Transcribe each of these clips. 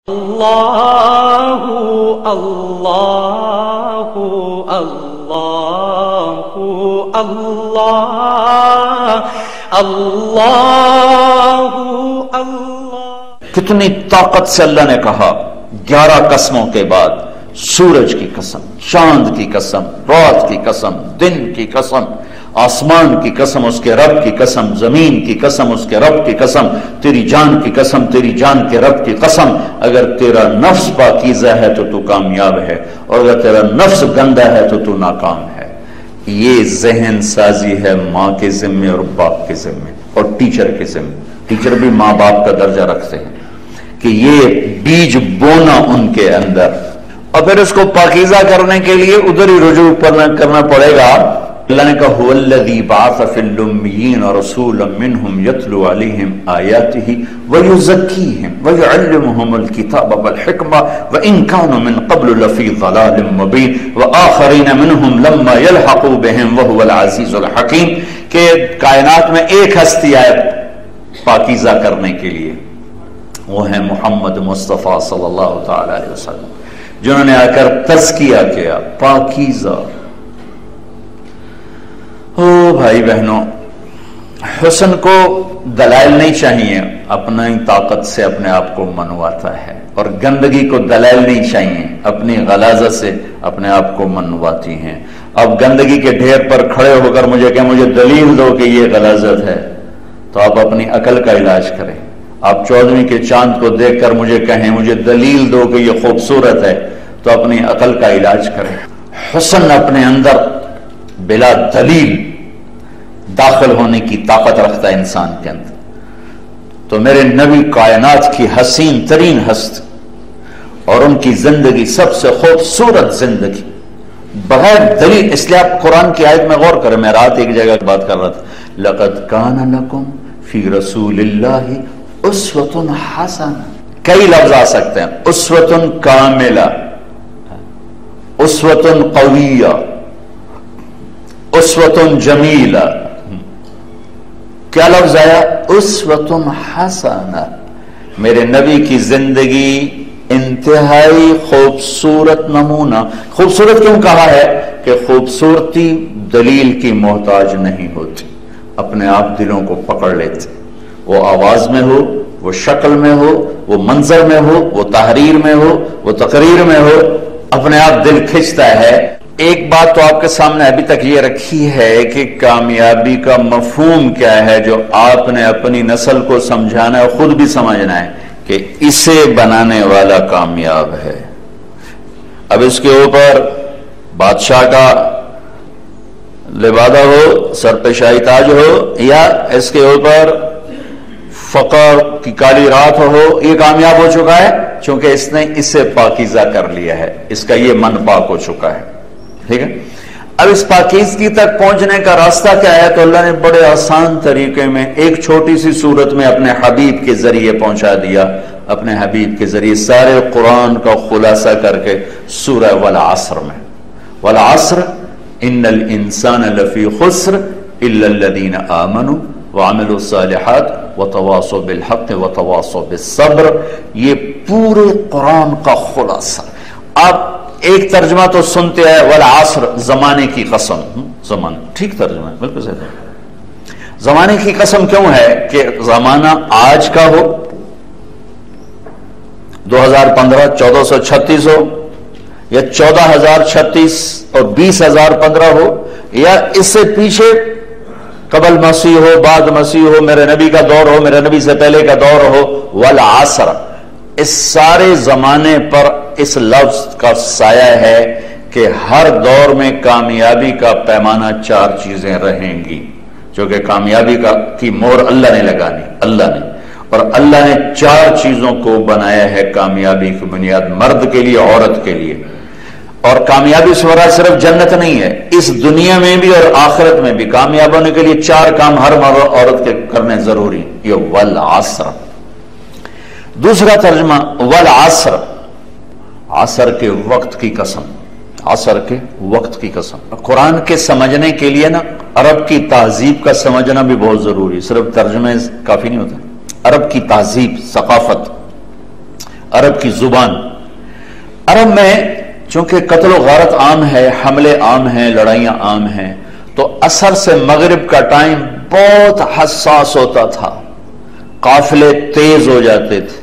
اللہ اللہ اللہ اللہ اللہ اللہ۔ کتنی طاقت سے اللہ نے کہا 11 قسموں کے بعد، سورج کی قسم، چاند کی قسم، رات کی قسم، دن کی قسم، آسمان کی قسم، اس کے رب کی قسم، زمین کی قسم، اس کے رب کی قسم، تیری جان کی قسم، تیری جان کے رب کی قسم، اگر تیرا نفس پاکیزہ ہے تو تو کامیاب ہے، اور اگر تیرا نفس گندا ہے تو تو ناکام ہے۔ یہ ذہن سازی ہے ماں کے ذمے اور باپ کے ذمے اور ٹیچر کے ذمے۔ ٹیچر بھی ماں باپ کا درجہ رکھتے ہیں کہ یہ بیج بونا ان کے اندر، اور پھر اس کو پاکیزہ کرنے کے لیے ادھر ہی رجوع کرنا پڑے گا۔ اللہ نے کہا هو الذی بعث فی الامیین رسولا منہم یتلو علیہم آیاتہ ویزکیہم ویعلمہم الکتاب والحکمہ وان کانوا من قبل لفی ضلال مبین وآخرین منہم لما یلحقوا بہم وہو العزیز الحکیم، کہ کائنات میں ایک ہستی آئے پاکیزہ کرنے کے لیے، وہ ہے محمد مصطفیٰ صلی اللہ تعالی علیہ وسلم، جنہوں نے آ کر تزکیہ کیا، پاکیزہ۔ او بھائی بہنوں، حسن کو دلائل نہیں چاہیے، اپنا ہی طاقت سے اپنے آپ کو منواتا ہے، اور گندگی کو دلائل نہیں چاہیے، اپنی غلاظت سے اپنے آپ کو منواتی ہیں۔ اب گندگی کے ڈھیر پر کھڑے ہو کر مجھے دلیل دو کہ یہ غلاظت ہے، تو آپ اپنی عقل کا علاج کریں۔ آپ 14ویں کے چاند کو دیکھ کر مجھے کہیں مجھے دلیل دو کہ یہ خوبصورت ہے، تو اپنی عقل کا علاج کریں۔ حسن اپنے اندر بلا دلیل داخل ہونے کی طاقت رکھتا ہے انسان کے اندر۔ تو میرے نبی کائنات کی حسین ترین ہست اور ان کی زندگی سب سے خوبصورت زندگی، بغیر دلیل، اس لیے آپ قرآن کی آیت میں غور کریں۔ میں رات ایک جگہ بات کر رہا تھا، لَقَدْ كَانَ لَكُمْ فِي رَسُولِ اللَّهِ أُسْوَةٌ حَسَنَةٌ، کئی لفظ آ سکتے ہیں، اسوۃ کاملہ، اسوۃ قویہ، اسوۃ جمیلہ، کیا لفظ آیا؟ اسوۃ حسنہ۔ میرے نبی کی زندگی انتہائی خوبصورت نمونہ۔ خوبصورت کیوں کہا ہے؟ کہ خوبصورتی دلیل کی محتاج نہیں ہوتی، اپنے آپ دلوں کو پکڑ لیتے، وہ آواز میں ہو، وہ شکل میں ہو، وہ منظر میں ہو، وہ تحریر میں ہو، وہ تقریر میں ہو، اپنے آپ دل کھنچتا ہے۔ ایک بات تو آپ کے سامنے ابھی تک یہ رکھی ہے کہ کامیابی کا مفہوم کیا ہے، جو آپ نے اپنی نسل کو سمجھانا ہے، خود بھی سمجھنا ہے کہ اسے بنانے والا کامیاب ہے۔ اب اس کے اوپر بادشاہ کا لبادہ ہو، سر پہ شاہی تاج ہو، یا اس کے اوپر فقر کی کالی رات ہو، یہ کامیاب ہو چکا ہے، چونکہ اس نے اسے پاکیزہ کر لیا ہے، اس کا یہ من پاک ہو چکا ہے۔ ٹھیک ہے، اب اس پاکیزگی تک پہنچنے کا راستہ کیا ہے؟ تو اللہ نے بڑے آسان طریقے میں ایک چھوٹی سی صورت میں اپنے حبیب کے ذریعے پہنچا دیا، اپنے حبیب کے ذریعے سارے قرآن کا خلاصہ کر کے سورہ والعصر میں، والعصر ان الانسان لفی خسر الا الذین آمنوا وعملوا الصالحات وتواصوا بالحق وتواصوا بالصبر، یہ پورے قرآن کا خلاصہ۔ آپ ایک ترجمہ تو سنتے ہیں والعصر، زمانے کی قسم، زمانہ، ٹھیک ترجمہ ہے، بالکل صحیح۔ زمانے کی قسم کیوں ہے؟ کہ زمانہ آج کا ہو، 2015 1436 ہو، یا 14036 اور 20015 ہو، یا اس سے پیچھے قبل مسیح ہو، بعد مسیح ہو، میرے نبی کا دور ہو، میرے نبی سے پہلے کا دور ہو، والعصر، اس سارے زمانے پر اس لفظ کا سایہ ہے کہ ہر دور میں کامیابی کا پیمانہ 4 چیزیں رہیں گی، جو کہ کامیابی کی مہر اللہ نے لگانی، اللہ نے، اور اللہ نے 4 چیزوں کو بنایا ہے کامیابی کی بنیاد، مرد کے لیے، عورت کے لیے۔ اور کامیابی سے مراد صرف جنت نہیں ہے، اس دنیا میں بھی اور آخرت میں بھی کامیاب ہونے کے لیے 4 کام ہر مرد عورت کے کرنے ضروری، یہ والعصر۔ دوسرا ترجمہ والعصر، عصر کے وقت کی قسم، عصر کے وقت کی قسم۔ قرآن کے سمجھنے کے لیے نا عرب کی تہذیب کا سمجھنا بھی بہت ضروری ہے، صرف ترجمے کافی نہیں ہوتا۔ عرب کی تہذیب، ثقافت، عرب کی زبان. عرب میں چونکہ قتل و غارت عام ہے، حملے عام ہیں، لڑائیاں عام ہیں، تو عصر سے مغرب کا ٹائم بہت حساس ہوتا تھا. قافلے تیز ہو جاتے تھے،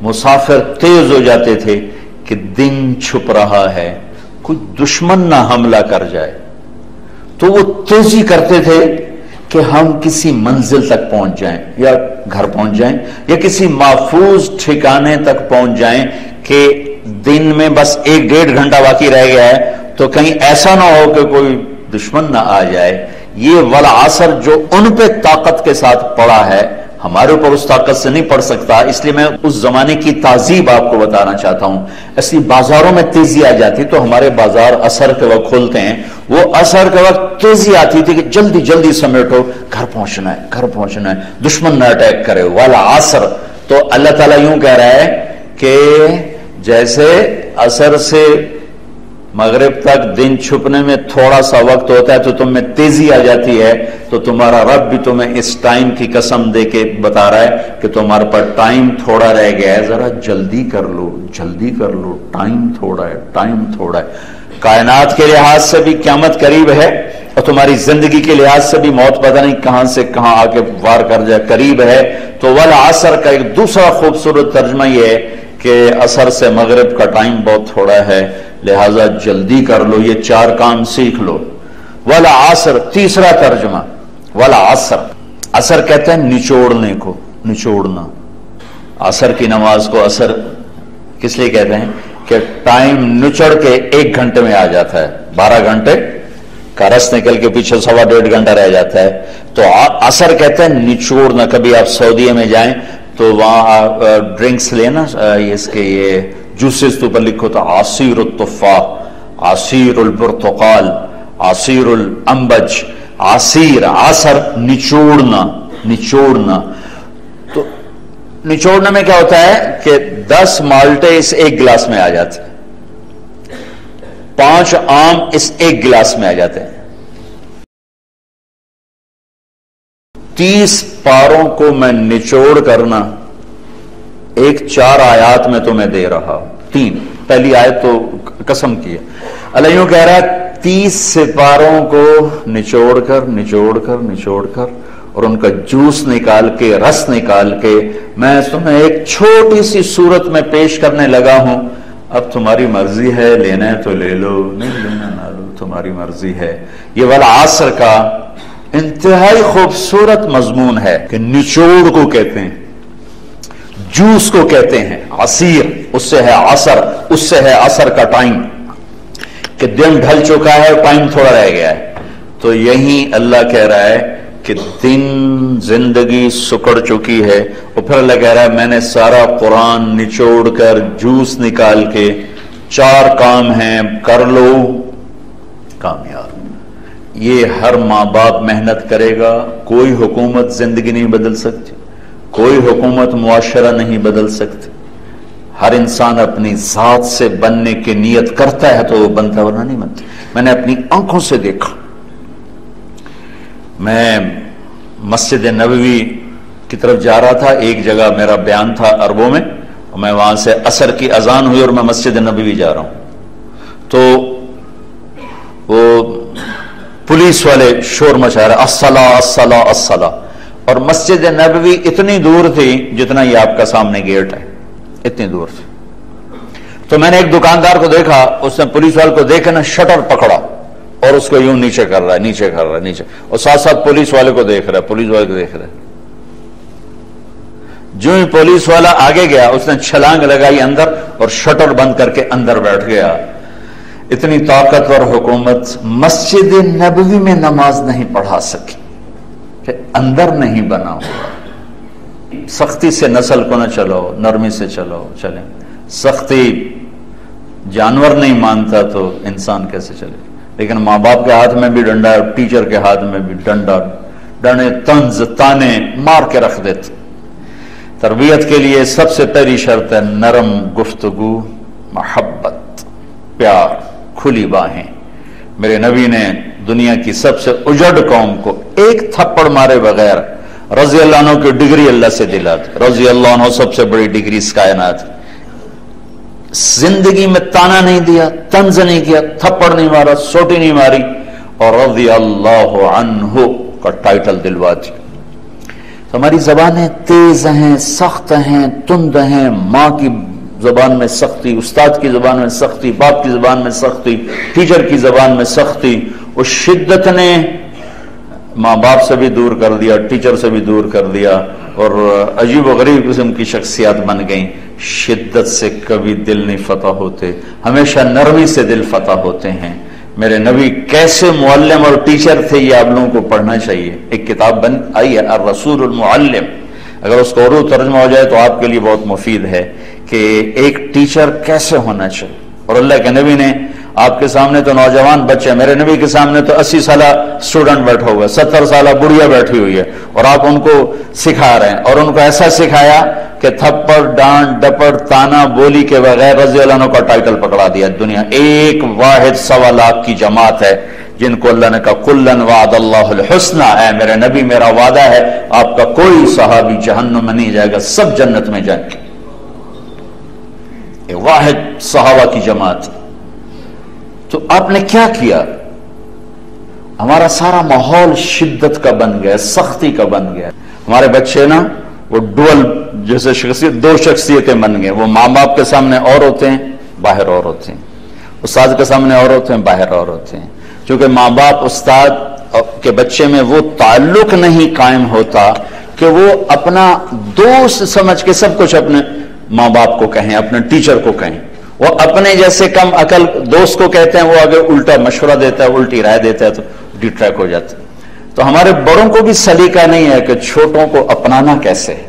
مسافر تیز ہو جاتے تھے کہ دن چھپ رہا ہے، کوئی دشمن نہ حملہ کر جائے. تو وہ تیزی کرتے تھے کہ ہم کسی منزل تک پہنچ جائیں، یا گھر پہنچ جائیں، یا کسی محفوظ ٹھکانے تک پہنچ جائیں کہ دن میں بس 1-1.5 گھنٹہ باقی رہ گیا ہے تو کہیں ایسا نہ ہو کہ کوئی دشمن نہ آ جائے. یہ والعصر جو ان پہ طاقت کے ساتھ پڑا ہے، ہمارے اوپر اس طاقت سے نہیں پڑ سکتا. اس لیے میں اس زمانے کی تہذیب آپ کو بتانا چاہتا ہوں. ایسی بازاروں میں تیزی آ جاتی تو ہمارے بازار عصر کے وقت کھولتے ہیں، وہ عصر کے وقت تیزی آتی تھی کہ جلدی جلدی سمیٹو، گھر پہنچنا ہے، گھر پہنچنا ہے، دشمن نہ اٹیک کرے. والعصر تو اللہ تعالیٰ یوں کہہ رہا ہے کہ جیسے عصر سے مغرب تک دن چھپنے میں تھوڑا سا وقت ہوتا ہے تو تم میں تیزی آ جاتی ہے، تو تمہارا رب بھی تمہیں اس ٹائم کی قسم دے کے بتا رہا ہے کہ تمہارے پر ٹائم تھوڑا رہ گیا ہے، ذرا جلدی کر لو، جلدی کر لو، ٹائم تھوڑا ہے، ٹائم تھوڑا ہے. کائنات کے لحاظ سے بھی قیامت قریب ہے، اور تمہاری زندگی کے لحاظ سے بھی موت پتہ نہیں کہاں سے کہاں آ کے وار کر جائے، قریب ہے. تو والعصر کا ایک دوسرا خوبصورت ترجمہ یہ ہے کہ عصر سے مغرب کا ٹائم بہت تھوڑا ہے، لہذا جلدی کر لو، یہ 4 کام سیکھ لو. والعصر تیسرا ترجمہ، والعصر، عصر کہتے ہیں نچوڑنے کو، نچوڑنا. عصر کی نماز کو عصر کس لیے کہتے ہیں کہ ٹائم نچڑ کے 1 گھنٹے میں آ جاتا ہے. 12 گھنٹے کا رس نکل کے پیچھے 1.5 گھنٹہ رہ جاتا ہے. تو عصر کہتے ہیں نچوڑنا. کبھی آپ سعودیہ میں جائیں تو وہاں ڈرنکس لینا، اس کے یہ جوسز تو پر لکھو تو عصیر التفاح، عصیر البرتقال، عصیر الانبج، عصیر، عصر نچوڑنا، نچوڑنا. تو نچوڑنے میں کیا ہوتا ہے کہ 10 مالٹے اس 1 گلاس میں آ جاتے ہیں، 5 آم اس 1 گلاس میں آ جاتے ہیں. 30 پاروں کو میں نچوڑ کرنا ایک 4 آیات میں تمہیں دے رہا ہوں. 3 پہلی آیت تو قسم کی ہے. اللہ یوں کہہ رہا ہے 30 سپاروں کو نچوڑ کر نچوڑ کر نچوڑ کر اور ان کا جوس نکال کے، رس نکال کے میں تمہیں ایک چھوٹی سی صورت میں پیش کرنے لگا ہوں. اب تمہاری مرضی ہے، لینا ہے تو لے لو، نہیں لینا نہ لو، تمہاری مرضی ہے. یہ والعصر کا انتہائی خوبصورت مضمون ہے کہ نچوڑ کو کہتے ہیں، جوس کو کہتے ہیں عصیر، اس سے ہے عصر، اس سے ہے عصر کا ٹائم کہ دن ڈھل چکا ہے، ٹائم تھوڑا رہ گیا ہے. تو یہیں اللہ کہہ رہا ہے کہ دن زندگی سکڑ چکی ہے، اور پھر اللہ کہہ رہا ہے میں نے سارا قرآن نچوڑ کر جوس نکال کے 4 کام ہیں، کر لو کامیاب. یہ ہر ماں باپ محنت کرے گا، کوئی حکومت زندگی نہیں بدل سکتی، کوئی حکومت معاشرہ نہیں بدل سکتی. ہر انسان اپنی ذات سے بننے کی نیت کرتا ہے تو وہ بنتا، ورنہ نہیں بنتا. میں نے اپنی آنکھوں سے دیکھا. میں مسجد نبوی کی طرف جا رہا تھا، ایک جگہ میرا بیان تھا عربوں میں، اور میں وہاں سے عصر کی اذان ہوئی اور میں مسجد نبوی جا رہا ہوں. تو وہ پولیس والے شور مچا رہے، الصلاۃ الصلاۃ الصلاۃ. اور مسجد نبوی اتنی دور تھی جتنا یہ آپ کا سامنے گیٹ ہے، اتنی دور تھی. تو میں نے ایک دکاندار کو دیکھا، اس نے پولیس والے کو دیکھا نا شٹر پکڑا اور اس کو یوں نیچے کر رہا ہے، نیچے کر رہا ہے، نیچے، اور ساتھ ساتھ پولیس والے کو دیکھ رہا ہے، پولیس والے کو دیکھ رہا ہے. جو ہی پولیس والا آگے گیا اس نے چھلانگ لگائی اندر اور شٹر بند کر کے اندر بیٹھ گیا. اتنی طاقتور حکومت مسجد نبوی میں نماز نہیں پڑھا سکی کہ اندر نہیں بنا ہوا. سختی سے نسل کو نہ چلاؤ، نرمی سے چلاؤ، چلیں. سختی جانور نہیں مانتا تو انسان کیسے چلے. لیکن ماں باپ کے ہاتھ میں بھی ڈنڈا ہے، ٹیچر کے ہاتھ میں بھی ڈنڈا، ڈانے، طنز، تانے مار کے رکھ دیتے. تربیت کے لیے سب سے پہلی شرط ہے نرم گفتگو، محبت، پیار، کھلی باہیں. میرے نبی نے دنیا کی سب سے اجڑ قوم کو ایک تھپڑ مارے بغیر رضی اللہ عنہ کی ڈگری اللہ سے دلاتے. رضی اللہ عنہ سب سے بڑی ڈگری اس کائنات. زندگی میں تانا نہیں دیا، طنز نہیں کیا، تھپڑ نہیں مارا، سوٹی نہیں ماری، اور رضی اللہ عنہ کا ٹائٹل دلوا دیا۔ ہماری زبانیں تیز ہیں، سخت ہیں، تند ہیں، ماں کی زبان میں سختی، استاد کی زبان میں سختی، باپ کی زبان میں سختی، ٹیچر کی زبان میں سختی۔ اس شدت نے ماں باپ سے بھی دور کر دیا، ٹیچر سے بھی دور کر دیا، اور عجیب و غریب قسم کی شخصیات بن گئیں۔ شدت سے کبھی دل نہیں فتح ہوتے، ہمیشہ نرمی سے دل فتح ہوتے ہیں۔ میرے نبی کیسے معلم اور ٹیچر تھے، یہ آپ لوگوں کو پڑھنا چاہیے۔ ایک کتاب بن آئی ہے الرسول المعلم، اگر اس کا اردو ترجمہ ہو جائے تو آپ کے لیے بہت مفید ہے کہ ایک ٹیچر کیسے ہونا چاہیے۔ اور اللہ کے نبی نے آپ کے سامنے تو نوجوان بچے، میرے نبی کے سامنے تو 80 سالہ اسٹوڈنٹ بیٹھا ہوا ہے، 70 سالہ بڑھیا بیٹھی ہوئی ہے، اور آپ ان کو سکھا رہے ہیں، اور ان کو ایسا سکھایا کہ تھپڑ، ڈانٹ، ڈپٹ، تانا بولی کے بغیر رضی اللہ عنہ کا ٹائٹل پکڑا دیا۔ دنیا ایک واحد 1.25 لاکھ کی جماعت ہے جن کو اللہ نے کہا کلن وعد اللہ الحسنى، اے میرے نبی میرا وعدہ ہے آپ کا کوئی صحابی جہنم میں نہیں جائے گا، سب جنت میں جائیں گے۔ یہ واحد صحابہ کی جماعت۔ تو آپ نے کیا کیا؟ ہمارا سارا ماحول شدت کا بن گیا، سختی کا بن گیا۔ ہمارے بچے نا وہ ڈوئل جیسے شخصیت، 2 شخصیتیں بن گئے۔ وہ ماں باپ کے سامنے اور ہوتے ہیں، باہر اور ہوتے ہیں، استاد کے سامنے اور ہوتے ہیں، باہر اور ہوتے ہیں۔ چونکہ ماں باپ استاد کے بچے میں وہ تعلق نہیں قائم ہوتا کہ وہ اپنا دوست سمجھ کے سب کچھ اپنے ماں باپ کو کہیں، اپنے ٹیچر کو کہیں۔ وہ اپنے جیسے کم عقل دوست کو کہتے ہیں، وہ آگے الٹا مشورہ دیتا ہے، الٹی رائے دیتا ہے، تو ڈی ٹریک ہو جاتا ہے۔ تو ہمارے بڑوں کو بھی سلیقہ نہیں ہے کہ چھوٹوں کو اپنانا کیسے ہے۔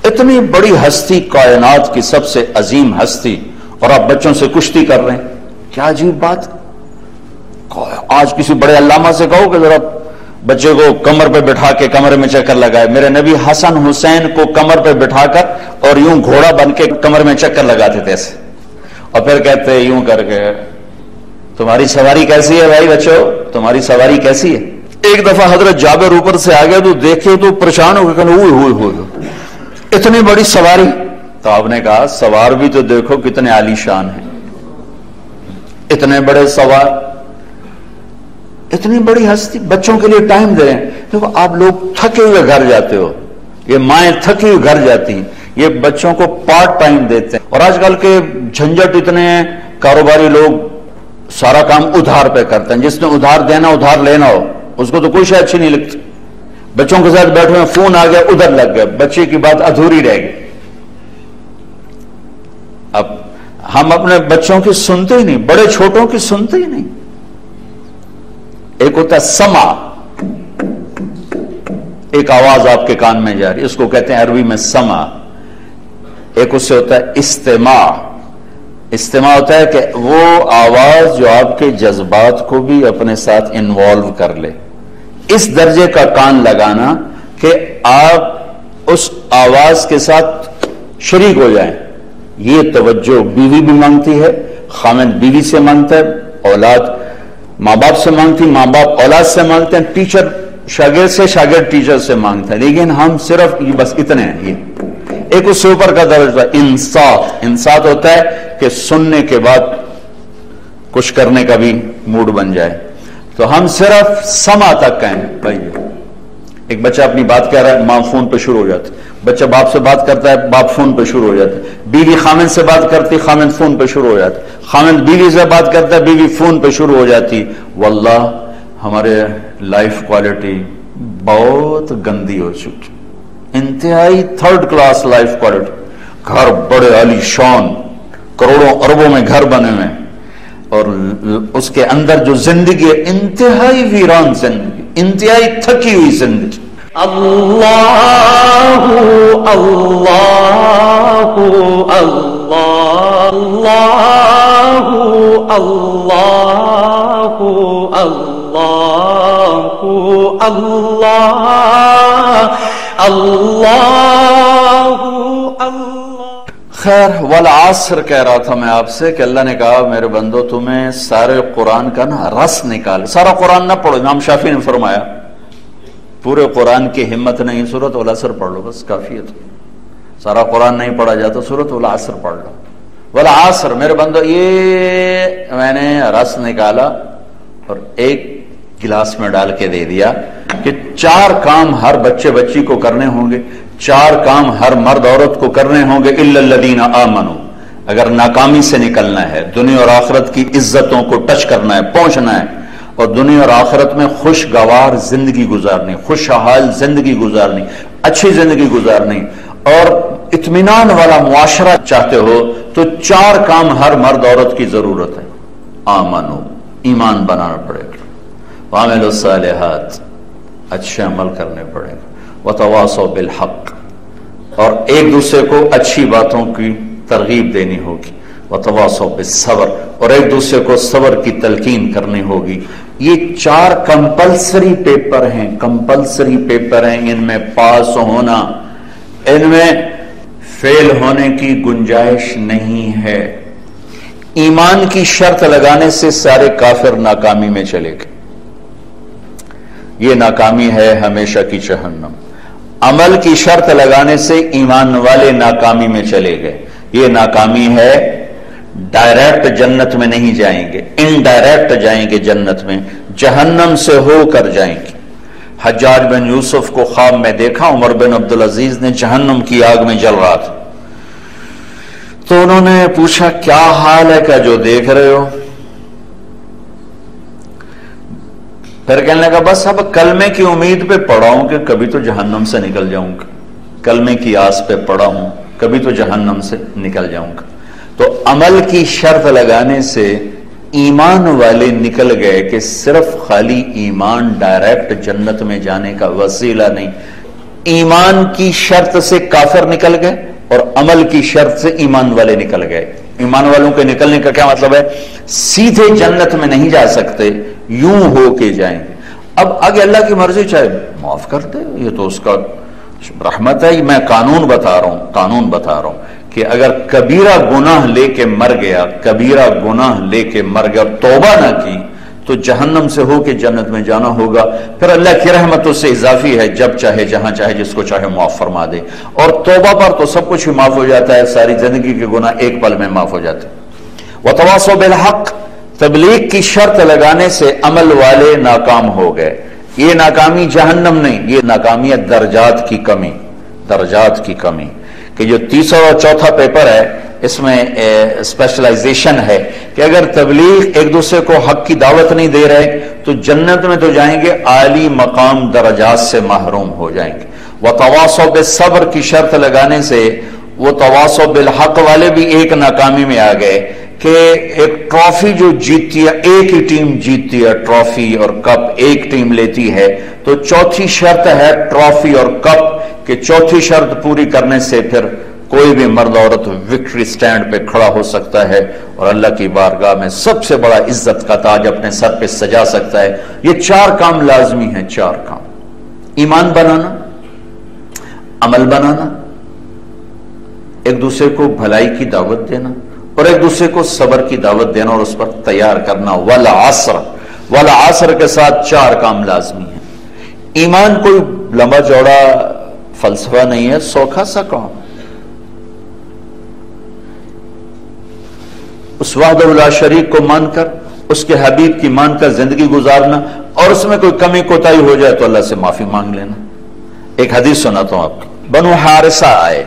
اتنی بڑی ہستی، کائنات کی سب سے عظیم ہستی، اور آپ بچوں سے کشتی کر رہے ہیں، کیا عجیب بات۔ آج کسی بڑے علامہ سے کہو کہ ذرا بچے کو کمر پہ بٹھا کے کمرے میں چکر لگائے۔ میرے نبی حسن حسین کو کمر پہ بٹھا کر اور یوں گھوڑا بن کے کمر میں چکر لگاتے تھے ایسے، اور پھر کہتے یوں کر کے تمہاری سواری کیسی ہے بھائی بچوں، تمہاری سواری کیسی ہے۔ ایک دفعہ حضرت جابر اوپر سے آ گئے تو دیکھے تو پریشان ہو گئے، ہوئے اتنی بڑی سواری۔ تو آپ نے کہا سوار بھی تو دیکھو کتنے عالی شان ہیں، اتنے بڑے سوار، اتنی بڑی ہستی، بچوں کے لیے ٹائم دے رہے ہیں۔ دیکھو آپ لوگ تھکے ہوئے گھر جاتے ہو، یہ مائیں تھکی ہوئی گھر جاتی ہیں، یہ بچوں کو پارٹ ٹائم دیتے ہیں۔ اور آج کل کے جھنجٹ اتنے ہیں، کاروباری لوگ سارا کام ادھار پہ کرتے ہیں، جس نے ادھار دینا ادھار لینا ہو اس کو تو کوئی شے اچھی نہیں لگتی۔ بچوں کے ساتھ بیٹھے ہوئے فون آ گیا، ادھر لگ گئے، بچے کی بات ادھوری رہ گئی۔ اب ہم اپنے بچوں کی سنتے ہی نہیں، بڑے چھوٹوں کی سنتے ہی نہیں۔ ایک ہوتا ہے سما، ایک آواز آپ کے کان میں جا رہی، اس کو کہتے ہیں عربی میں سما۔ ایک اس سے ہوتا ہے استماع۔ استماع ہوتا ہے کہ وہ آواز جو آپ کے جذبات کو بھی اپنے ساتھ انوالو کر لے، اس درجے کا کان لگانا کہ آپ اس آواز کے ساتھ شریک ہو جائیں۔ یہ توجہ بیوی بھی مانگتی ہے، خاوند بیوی سے مانگتا ہے، اولاد ماں باپ سے مانگتی، ماں باپ اولاد سے مانگتے ہیں، ٹیچر شاگرد سے، شاگرد ٹیچر سے مانگتا ہے۔ لیکن ہم صرف یہ بس اتنے ہیں۔ یہ ایک اس سے اوپر کا درجہ انصات۔ انصات ہوتا ہے کہ سننے کے بعد کچھ کرنے کا بھی موڈ بن جائے۔ تو ہم صرف سما تک کہیں بھائی۔ ایک بچہ اپنی بات کہہ رہا ہے، ماں فون پہ شروع ہو جاتی، بچہ باپ سے بات کرتا ہے، باپ فون پہ شروع ہو جاتا ہے، بیوی خامند سے بات کرتی، خامند فون پہ شروع ہو جاتا، خامند بیوی سے بات کرتا ہے، بیوی فون پہ شروع ہو جاتی۔ واللہ ہمارے لائف کوالٹی بہت گندی ہو چکی، انتہائی 3rd کلاس لائف کوالٹی۔ گھر بڑے عالی شان، کروڑوں اربوں میں گھر بنے ہوئے، اور اس کے اندر جو زندگی ہے انتہائی ویران زندگی، انتہائی تھکی ہوئی زندگی۔ اللہ اللہ اللہ اللہ اللہ اللہ اللہ اللہ۔ خیر والعصر کہہ رہا تھا میں آپ سے کہ اللہ نے کہا میرے بندو تمہیں سارے قرآن کا نا رس نکال، سارا قرآن نہ پڑھو۔ امام شافعی نے فرمایا پورے قرآن کی ہمت نہیں، سورۃ والعصر پڑھ لو بس کافی ہے۔ تو سارا قرآن نہیں پڑھا جاتا، سورۃ والعصر پڑھ لو۔ والعصر، میرے بندو یہ میں نے رس نکالا اور ایک گلاس میں ڈال کے دے دیا کہ 4 کام ہر بچے بچی کو کرنے ہوں گے، 4 کام ہر مرد عورت کو کرنے ہوں گے، الا الذین آمنوا، اگر ناکامی سے نکلنا ہے، دنیا اور آخرت کی عزتوں کو ٹچ کرنا ہے، پہنچنا ہے، اور دنیا اور آخرت میں خوشگوار زندگی گزارنی، خوشحال زندگی گزارنی، اچھی زندگی گزارنی اور اطمینان والا معاشرہ چاہتے ہو تو 4 کام ہر مرد عورت کی ضرورت ہے۔ آمنو، ایمان بنانا پڑے گا، وعملوا الصالحات، اچھے عمل کرنے پڑے گا، وتواصوا بالحق، اور ایک دوسرے کو اچھی باتوں کی ترغیب دینی ہوگی، وتواصوا بالصبر، اور ایک دوسرے کو صبر کی تلقین کرنی ہوگی۔ یہ 4 کمپلسری پیپر ہیں، کمپلسری پیپر ہیں، ان میں پاس ہونا، ان میں فیل ہونے کی گنجائش نہیں ہے۔ ایمان کی شرط لگانے سے سارے کافر ناکامی میں چلے گئے، یہ ناکامی ہے ہمیشہ کی جہنم۔ عمل کی شرط لگانے سے ایمان والے ناکامی میں چلے گئے، یہ ناکامی ہے، ڈائریکٹ جنت میں نہیں جائیں گے، انڈائریکٹ جائیں گے جنت میں، جہنم سے ہو کر جائیں گے۔ حجاج بن یوسف کو خواب میں دیکھا، عمر بن عبدالعزیز نے جہنم کی آگ میں جل رہا تھا، تو انہوں نے پوچھا کیا حال ہے، کیا جو دیکھ رہے ہو؟ پھر کہنے لگا بس اب کلمے کی امید پہ پڑا ہوں کہ کبھی تو جہنم سے نکل جاؤں گا، کلمے کی آس پہ پڑا ہوں کبھی تو جہنم سے نکل جاؤں گا۔ تو عمل کی شرط لگانے سے ایمان والے نکل گئے کہ صرف خالی ایمان ڈائریکٹ جنت میں جانے کا وسیلہ نہیں، ایمان کی شرط سے کافر نکل گئے اور عمل کی شرط سے ایمان والے نکل گئے۔ ایمان والوں کے نکلنے کا کیا مطلب ہے؟ سیدھے جنت میں نہیں جا سکتے، یوں ہو کے جائیں گے۔ اب آگے اللہ کی مرضی، چاہے معاف کر دے، یہ تو اس کا رحمت ہے۔ میں قانون بتا رہا ہوں کہ اگر کبیرہ گناہ لے کے مر گیا، کبیرہ گناہ لے کے مر گیا اور توبہ نہ کی تو جہنم سے ہو کے جنت میں جانا ہوگا۔ پھر اللہ کی رحمت اس سے اضافی ہے، جب چاہے جہاں چاہے جس کو چاہے معاف فرما دے، اور توبہ پر تو سب کچھ ہی معاف ہو جاتا ہے، ساری زندگی کے گناہ ایک پل میں معاف ہو جاتے ہیں۔ وتواصوا بالحق، تبلیغ کی شرط لگانے سے عمل والے ناکام ہو گئے۔ یہ ناکامی جہنم نہیں، یہ ناکامی ہے درجات کی کمی، درجات کی کمی، کہ جو تیسرا اور چوتھا پیپر ہے اس میں اسپیشلائزیشن ہے کہ اگر تبلیغ ایک دوسرے کو حق کی دعوت نہیں دے رہے تو جنت میں تو جائیں گے، عالی مقام درجات سے محروم ہو جائیں گے۔ وتواصوا بالصبر کی شرط لگانے سے وہ تواصوا بالحق والے بھی ایک ناکامی میں آ گئے کہ ایک ٹرافی جو جیتتی ہے، ایک ہی ٹیم جیتتی ہے، ٹرافی اور کپ ایک ٹیم لیتی ہے، تو چوتھی شرط ہے ٹرافی اور کپ، کہ چوتھی شرط پوری کرنے سے پھر کوئی بھی مرد عورت وکٹری سٹینڈ پہ کھڑا ہو سکتا ہے اور اللہ کی بارگاہ میں سب سے بڑا عزت کا تاج اپنے سر پہ سجا سکتا ہے۔ یہ 4 کام لازمی ہیں، 4 کام: ایمان بنانا، عمل بنانا، ایک دوسرے کو بھلائی کی دعوت دینا اور ایک دوسرے کو صبر کی دعوت دینا اور اس پر تیار کرنا۔ والعصر، والعصر کے ساتھ 4 کام لازمی ہیں۔ ایمان کوئی لمبا چوڑا فلسفہ نہیں ہے، سوکھا سا کام، اس وحدہ لا شریک کو مان کر، اس کے حبیب کی مان کر زندگی گزارنا، اور اس میں کوئی کمی کوتاہی ہو جائے تو اللہ سے معافی مانگ لینا۔ ایک حدیث سناتا ہوں آپ کو۔ بنو حارثہ آئے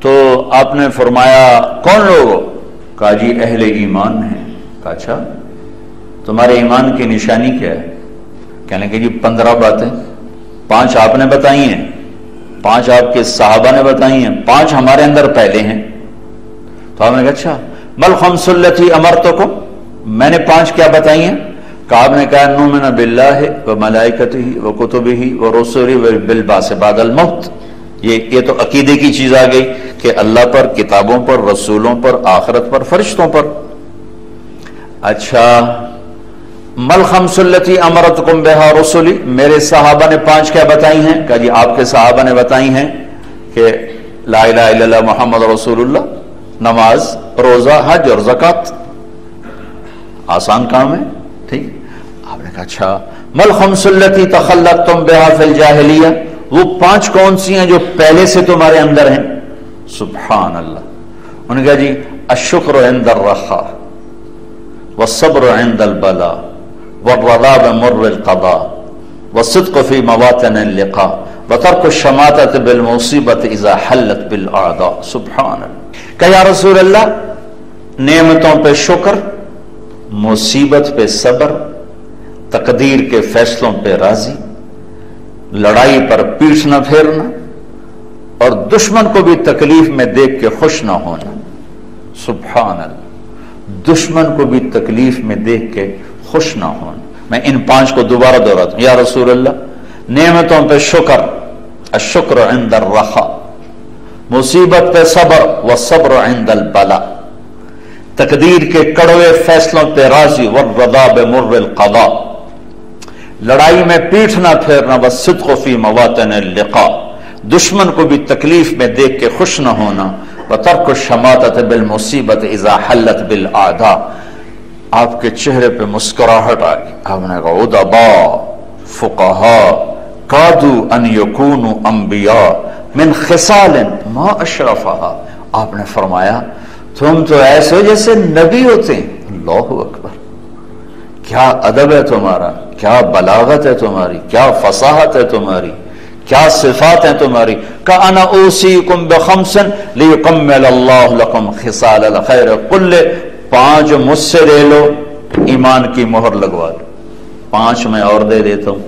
تو آپ نے فرمایا کون لوگ؟ کہا جی اہل ایمان ہیں۔ کہا اچھا تمہارے ایمان کی نشانی کیا ہے؟ کہنے کہ جی 15 باتیں، 5 آپ نے بتائی ہیں، 5 آپ کے صحابہ نے بتائی ہیں، 5 ہمارے اندر پہلے ہیں۔ تو آپ نے کہا اچھا مل خمس التی امرتکم، میں نے 5 کیا بتائی ہیں؟ کہا آپ نے کہا نؤمن باللہ و ملائکتہ و کتبہ و رسلہ و بالبعث بعد الموت۔ یہ تو عقیدے کی چیز آ گئی کہ اللہ پر، کتابوں پر، رسولوں پر، آخرت پر، فرشتوں پر۔ اچھا مل خمس التی امرتکم بہا رسلی، میرے صحابہ نے 5 کیا بتائی ہیں؟ کہا جی آپ کے صحابہ نے بتائی ہیں کہ لا الہ الا اللہ محمد رسول اللہ، نماز، روزہ، حج اور زکوٰۃ۔ آسان کام ہے، ٹھیک۔ آپ نے کہا اچھا مل خمس التی تخلقتم بہا فی الجاہلیہ، وہ 5 کون سی ہیں جو پہلے سے تمہارے اندر ہیں؟ سبحان اللہ۔ انہوں نے کہا جی الشکر عند الرخاء والصبر عند البلاء والرضا بمر القضاء والصدق في مواطن اللقاء وترك الشماتة بالمصیبت اذا حلت بالاعداء. سبحان اللہ. کہ یا رسول اللہ نعمتوں پہ شکر، مصیبت پہ صبر، تقدیر کے فیصلوں پہ راضی، لڑائی پر پیٹھ نہ پھیرنا، اور دشمن کو بھی تکلیف میں دیکھ کے خوش نہ ہونا. سبحان اللہ. دشمن کو بھی تکلیف میں دیکھ کے خوش نہ ہونا. میں ان 5 کو دوبارہ دہراتا ہوں. یا رسول اللہ نعمتوں پہ شکر، الشکر عند الرخاء، مصیبت پہ صبر، والصبر عند البلاء، تقدیر کے کڑوے فیصلوں پہ راضی، والرضا بمر القضاء، لڑائی میں پیٹھ نہ پھیرنا، والصدق فی مواطن اللقاء، دشمن کو بھی تکلیف میں دیکھ کے خوش نہ ہونا، وترک الشماتۃ بالمصیبت اذا حلت بالاعداء. آپ کے چہرے پہ مسکراہٹ آ گئی. آپ نے کہا ادباء فقہاء کادوا ان یکونوا انبیاء من خصال ما اشرفها. آپ نے فرمایا تم تو ایسے ہو جیسے نبی ہوتے ہیں. اللہ اکبر. کیا ادب ہے تمہارا، کیا بلاغت ہے تمہاری، کیا فصاحت ہے تمہاری، کیا صفات ہیں تمہاری. کأنا اوصیکم بخمس لیکمل اللہ لکم خصال الخیر کل. 5 مجھ سے لے لو، ایمان کی مہر لگوا لو. 5 میں اور دے دیتا ہوں،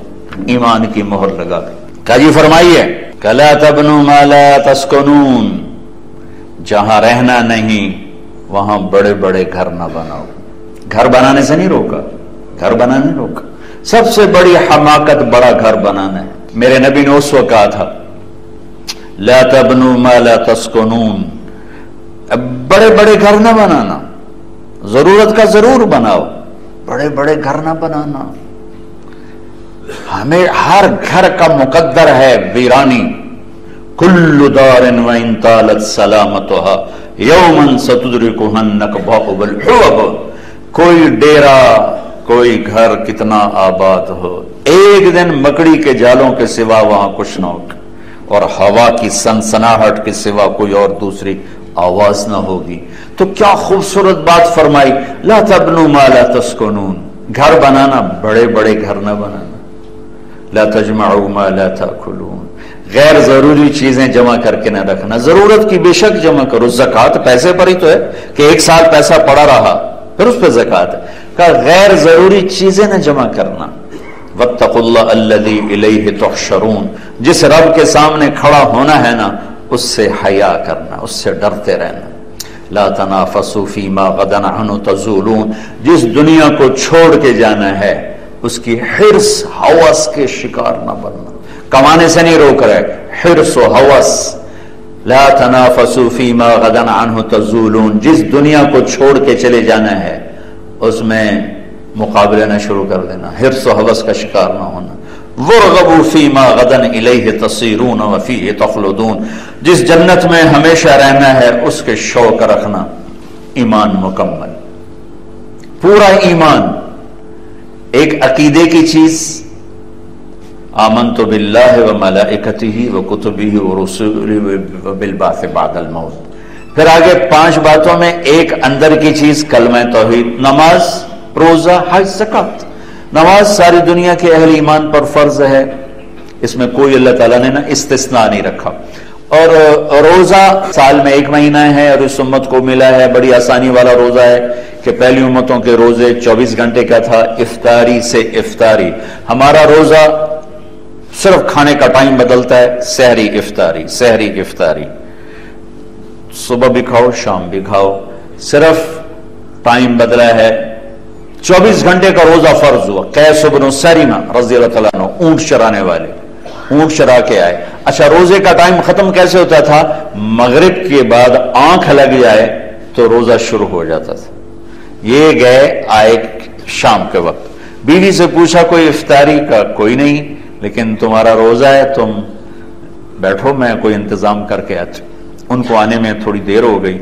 ایمان کی مہر لگا دو. کیا جی فرمائیے کہ لا تبنوا ما لا تسکنون. جہاں رہنا نہیں وہاں بڑے بڑے گھر نہ بناؤ. گھر بنانے سے نہیں روکا، گھر بنانے نہیں روکا. سب سے بڑی حماقت بڑا گھر بنانا ہے. میرے نبی نے اس وقت کہا تھا لا تبنوا ما لا تسکنون. بڑے بڑے گھر نہ بنانا، ضرورت کا ضرور بناؤ، بڑے بڑے گھر نہ بنانا. ہمیں ہر گھر کا مقدر ہے ویرانی. کل دار وان طالت سلامتها یوما ستدرکها النکباء بالحوب. کوئی ڈیرا، کوئی گھر کتنا آباد ہو، ایک دن مکڑی کے جالوں کے سوا وہاں کچھ نہ ہوگا، اور ہوا کی سنسناہٹ کے سوا کوئی اور دوسری آواز نہ ہوگی. تو کیا خوبصورت بات فرمائی، لا تبنوا ما لا تسکنون. گھر بنانا، بڑے بڑے گھر نہ بنانا. لا تجمعوا ما لا تاکلون. غیر ضروری چیزیں جمع کر کے نہ رکھنا، ضرورت کی بے شک جمع کرو. زکوٰۃ پیسے پر ہی تو ہے کہ 1 سال پیسہ پڑا رہا پھر اس پہ زکوٰۃ ہے. کہ غیر ضروری چیزیں نہ جمع کرنا. واتقوا اللہ الذی الیہ تحشرون. جس رب کے سامنے کھڑا ہونا ہے نا، اس سے حیا کرنا، اس سے ڈرتے رہنا. لا تنافسوا فیما غدا عنہ تزولون. جس دنیا کو چھوڑ کے جانا ہے اس کی حرص ہوس کے شکار نہ بننا. کمانے سے نہیں روک رہے، حرص و ہوس. لا تنافسوا فیما غدا عنہ تزولون. جس دنیا کو چھوڑ کے چلے جانا ہے اس میں مقابلے نہ شروع کر دینا، حرص و ہوس کا شکار نہ ہونا. وَرْغَبُوا فِيمَا غَدًا إِلَيْهِ تَصِيرُونَ وَفِيهِ تَخْلُدُونَ. جس جنت میں ہمیشہ رہنا ہے اس کے شوق رکھنا. ایمان مکمل، پورا ایمان. ایک عقیدے کی چیز، آمنت باللہ وملائکتہ وکتبہ ورسلہ وبالبعث بعد الموت. پھر آگے 5 باتوں میں ایک اندر کی چیز کلمہ توحید. نماز، روزہ، حج، زکوٰۃ. نماز ساری دنیا کے اہل ایمان پر فرض ہے، اس میں کوئی اللہ تعالیٰ نے نہ استثناء نہیں رکھا. اور روزہ سال میں 1 مہینہ ہے اور اس امت کو ملا ہے، بڑی آسانی والا روزہ ہے کہ پہلی امتوں کے روزے 24 گھنٹے کا تھا، افطاری سے افطاری. ہمارا روزہ صرف کھانے کا ٹائم بدلتا ہے، سحری افطاری، سحری افطاری. صبح بھی کھاؤ شام بھی کھاؤ، صرف ٹائم بدلا ہے. 24 گھنٹے کا روزہ فرض ہوا. قیس بن سریمہ رضی اللہ تعالیٰ عنہ اونٹ چرانے والے، اونٹ چرا کے آئے. اچھا روزے کا ٹائم ختم کیسے ہوتا تھا؟ مغرب کے بعد آنکھ لگ جائے تو روزہ شروع ہو جاتا تھا. یہ گئے آئے شام کے وقت، بیوی سے پوچھا کوئی افطاری کا؟ کوئی نہیں، لیکن تمہارا روزہ ہے، تم بیٹھو میں کوئی انتظام کر کے آتی. ان کو آنے میں تھوڑی دیر ہو گئی،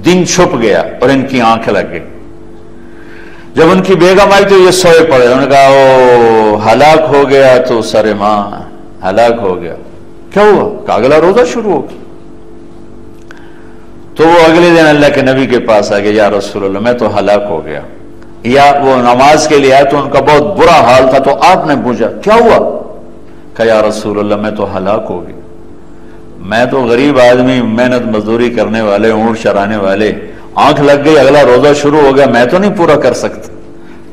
دن چھپ گیا اور ان کی آنکھ لگ گئی. جب ان کی بیگم آئی تو یہ سوئے پڑے. انہوں نے کہا او ہلاک ہو گیا تو سر ماں، ہلاک ہو گیا. کیا ہوا؟ کہ اگلا روزہ شروع ہو گیا. تو وہ اگلے دن اللہ کے نبی کے پاس آ گئے، یا رسول اللہ میں تو ہلاک ہو گیا، یا وہ نماز کے لیے آئے تو ان کا بہت برا حال تھا، تو آپ نے پوچھا کیا ہوا؟ کہ یا رسول اللہ میں تو ہلاک ہو گیا، میں تو غریب آدمی، محنت مزدوری کرنے والے، اونٹ چرانے والے، آنکھ لگ گئی، اگلا روزہ شروع ہو گیا، میں تو نہیں پورا کر سکتا۔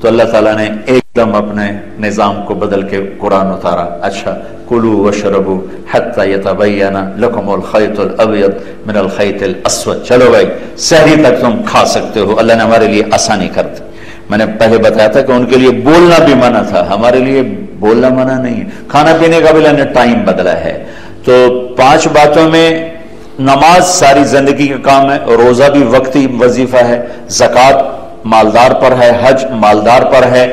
تو اللہ تعالیٰ نے ایک دم اپنے نظام کو بدل کے قرآن اتارا، اچھا کلوا واشربوا حتی یتبین لکم الخیط الابیض من الخیط الاسود، چلو بھائی سحری تک تم کھا سکتے ہو۔ اللہ نے ہمارے لیے آسانی کر دی۔ میں نے پہلے بتایا تھا کہ ان کے لیے بولنا بھی منع تھا، ہمارے لیے بولنا منع نہیں ہے، کھانا پینے کا بھی اللہ نے ٹائم بدلا ہے۔ تو 5 باتوں میں نماز ساری زندگی کا کام ہے، روزہ بھی وقتی وظیفہ ہے، زکوٰۃ مالدار پر ہے، حج مالدار پر ہے۔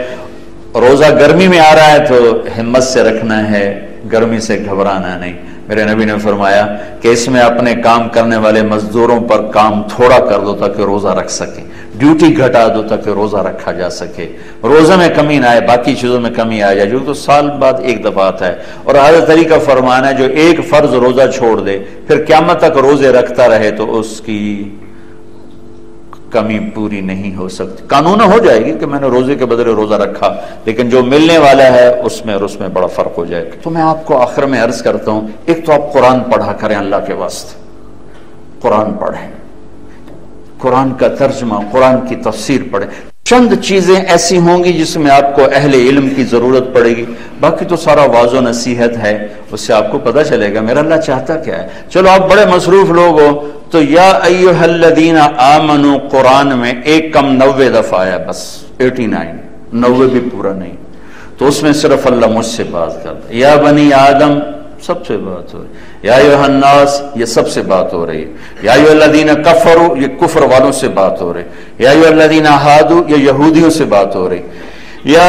روزہ گرمی میں آ رہا ہے تو ہمت سے رکھنا ہے، گرمی سے گھبرانا نہیں۔ میرے نبی نے فرمایا کہ اس میں اپنے کام کرنے والے مزدوروں پر کام تھوڑا کر دو تاکہ روزہ رکھ سکے، ڈیوٹی گھٹا دو تاکہ روزہ رکھا جا سکے، روزہ میں کمی نہ آئے، باقی چیزوں میں کمی آ جائے، جو تو سال بعد ایک دفعہ آتا ہے۔ اور حضرت علی کا فرمان ہے جو ایک فرض روزہ چھوڑ دے پھر قیامت تک روزے رکھتا رہے تو اس کی کمی پوری نہیں ہو سکتی۔ قانون ہو جائے گی کہ میں نے روزے کے بدلے روزہ رکھا، لیکن جو ملنے والا ہے اس میں اور اس میں بڑا فرق ہو جائے گا۔ تو میں آپ کو آخر میں عرض کرتا ہوں، ایک تو آپ قرآن پڑھا کریں، اللہ کے واسطے قرآن پڑھیں، قرآن کا ترجمہ، قرآن کی تفسیر پڑھیں۔ چند چیزیں ایسی ہوں گی جس میں آپ کو اہل علم کی ضرورت پڑے گی، باقی تو سارا واعظ و نصیحت ہے، اس سے آپ کو پتہ چلے گا میرا اللہ چاہتا کیا ہے۔ چلو آپ بڑے مصروف لوگ ہو تو یا ایھا الذین آمنوا قرآن میں ایک کم 90 دفعہ آیا، بس 89، 90 بھی پورا نہیں، تو اس میں صرف اللہ مجھ سے بات کرتا ہے۔ یا بنی آدم سب سے بات ہو رہی ہے، یا ایھا الناس یہ سب سے بات ہو رہی ہے، یا ایھا الذین کفروا یہ کفر والوں سے بات ہو رہی ہے، یا ایھا الذین ہادوا یہ یہودیوں سے بات ہو رہی، یا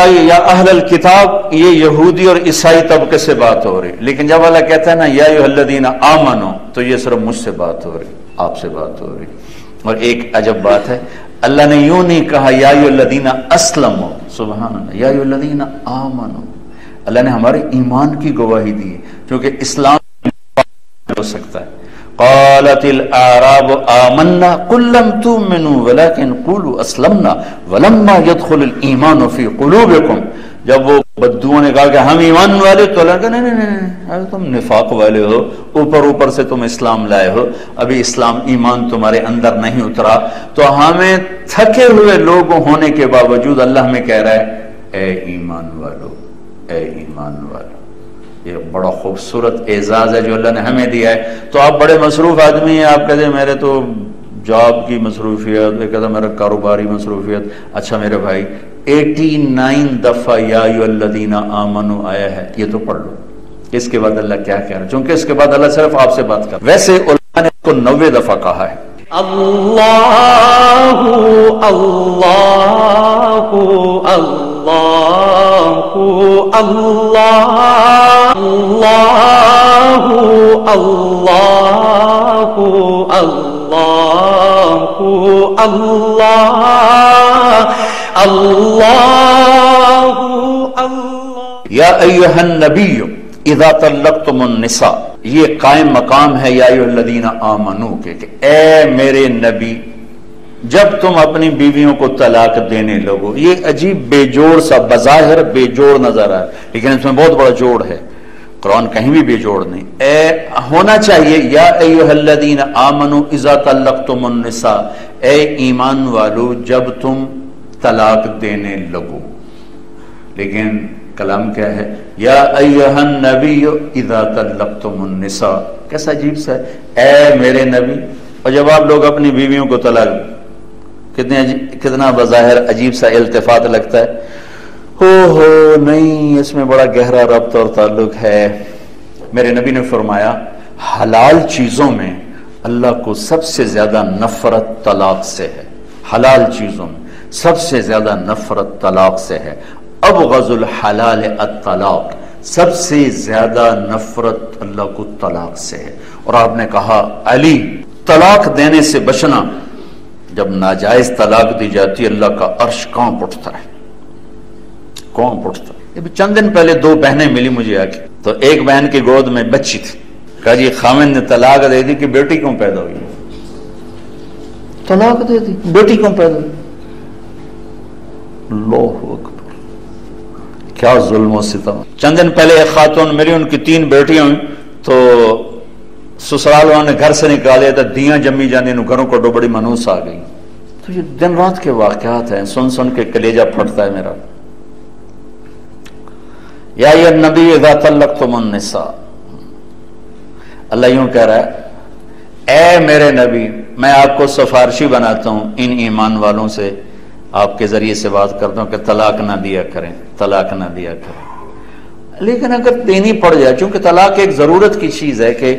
اہل الکتاب یہ یہودی اور عیسائی طبقے سے بات ہو رہی۔ لیکن جب اللہ کہتا ہے نا یا ایھا الذین آمنوا تو یہ صرف مجھ سے بات ہو رہی، آپ سے بات ہو رہی۔ اور ایک عجب بات ہے، اللہ نے یوں نہیں کہا یا ایھا الذین اسلموا، سبحان اللہ، یا ایھا الذین آمنوا، اللہ نے ہمارے ایمان کی گواہی دی، کیونکہ اسلام ہو سکتا ہے۔ قالت الاعراب آمنا قل لم تؤمنوا ولكن قولوا اسلمنا ولما يدخل الايمان في قلوبكم، جب وہ بدوؤں نے کہا کہ ہم ایمان والے، تو اللہ کہا نہیں نہیں نہیں تم نفاق والے ہو، اوپر سے تم اسلام لائے ہو، ابھی اسلام ایمان تمہارے اندر نہیں اترا۔ تو ہمیں تھکے ہوئے لوگ ہونے کے باوجود اللہ ہمیں کہہ رہا ہے اے ایمان والو، اے ایمان والو۔ یہ بڑا خوبصورت اعزاز ہے جو اللہ نے ہمیں دیا ہے۔ تو آپ بڑے مصروف آدمی ہیں، آپ کہتے ہیں میرے تو جاب کی مصروفیت، ایک کہتا میرا کاروباری مصروفیت۔ اچھا میرے بھائی 89 دفعہ یا ایھا الذین آمنوا آیا ہے، یہ تو پڑھ لو۔ اس کے بعد اللہ کیا کہہ رہا ہے، چونکہ اس کے بعد اللہ صرف آپ سے بات کر رہا ہے۔ ویسے علماء نے اس کو 90 دفعہ کہا ہے۔ اللہ اللہ اللہ اللہ اللہ اللہ اللہ اللہ اللہ۔ یا ایھا النبی اذا طلقتم النساء، یہ قائم مقام ہے یا ایھا الذین آمنوا کے کہ اے میرے نبی جب تم اپنی بیویوں کو طلاق دینے لگو۔ یہ عجیب بے جوڑ سا، بظاہر بے جوڑ نظر آئے لیکن اس میں بہت بڑا جوڑ ہے، قرآن کہیں بھی بے جوڑ نہیں۔ اے ہونا چاہیے یا ایھا الذین آمنوا اذا طلقتم النساء، اے ایمان والو جب تم طلاق دینے لگو، لیکن کلام کیا ہے یا ایھا النبی اذا طلقتم النساء، کیسا عجیب سا ہے اے میرے نبی۔ اور جب آپ لوگ اپنی بیویوں کو طلاق، کتنا بظاہر عجیب سا التفات لگتا ہے۔ ہو نہیں، اس میں بڑا گہرا ربط اور تعلق ہے۔ میرے نبی نے فرمایا حلال چیزوں میں اللہ کو سب سے زیادہ نفرت طلاق سے ہے، حلال چیزوں میں سب سے زیادہ نفرت طلاق سے ہے۔ ابغض الحلال الطلاق، سب سے زیادہ نفرت اللہ کو طلاق سے ہے۔ اور آپ نے کہا علی طلاق دینے سے بچنا، جب ناجائز طلاق دی جاتی اللہ کا عرش کانپ اٹھتا ہے، کانپ اٹھتا ہے۔ چند دن پہلے 2 بہنیں ملی مجھے آ کے، تو ایک بہن کی گود میں بچی تھی، کہا جی خامن نے طلاق دے دی کہ بیٹی کیوں پیدا ہوئی؟ طلاق دے دی، بیٹی کو پیدا دی۔ اللہ اکبر، کیا ظلم و ستم۔ چند دن پہلے ایک خاتون میری، ان کی 3 بیٹیاں ہوئی، تو سسرال والوں نے گھر سے نکالے تو دیاں جمی جانے، گھروں کو بڑی منوس آ گئی۔ تو یہ دن رات کے واقعات ہیں، سن سن کے کلیجہ پھٹتا ہے میرا۔ یا ایھا النبی اذا طلقتم النساء، اللہ یوں کہہ رہا ہے، اے میرے نبی میں آپ کو سفارشی بناتا ہوں، ان ایمان والوں سے آپ کے ذریعے سے بات کرتا ہوں کہ طلاق نہ دیا کریں، طلاق نہ دیا کریں۔ لیکن اگر دینی پڑ جائے، چونکہ طلاق ایک ضرورت کی چیز ہے کہ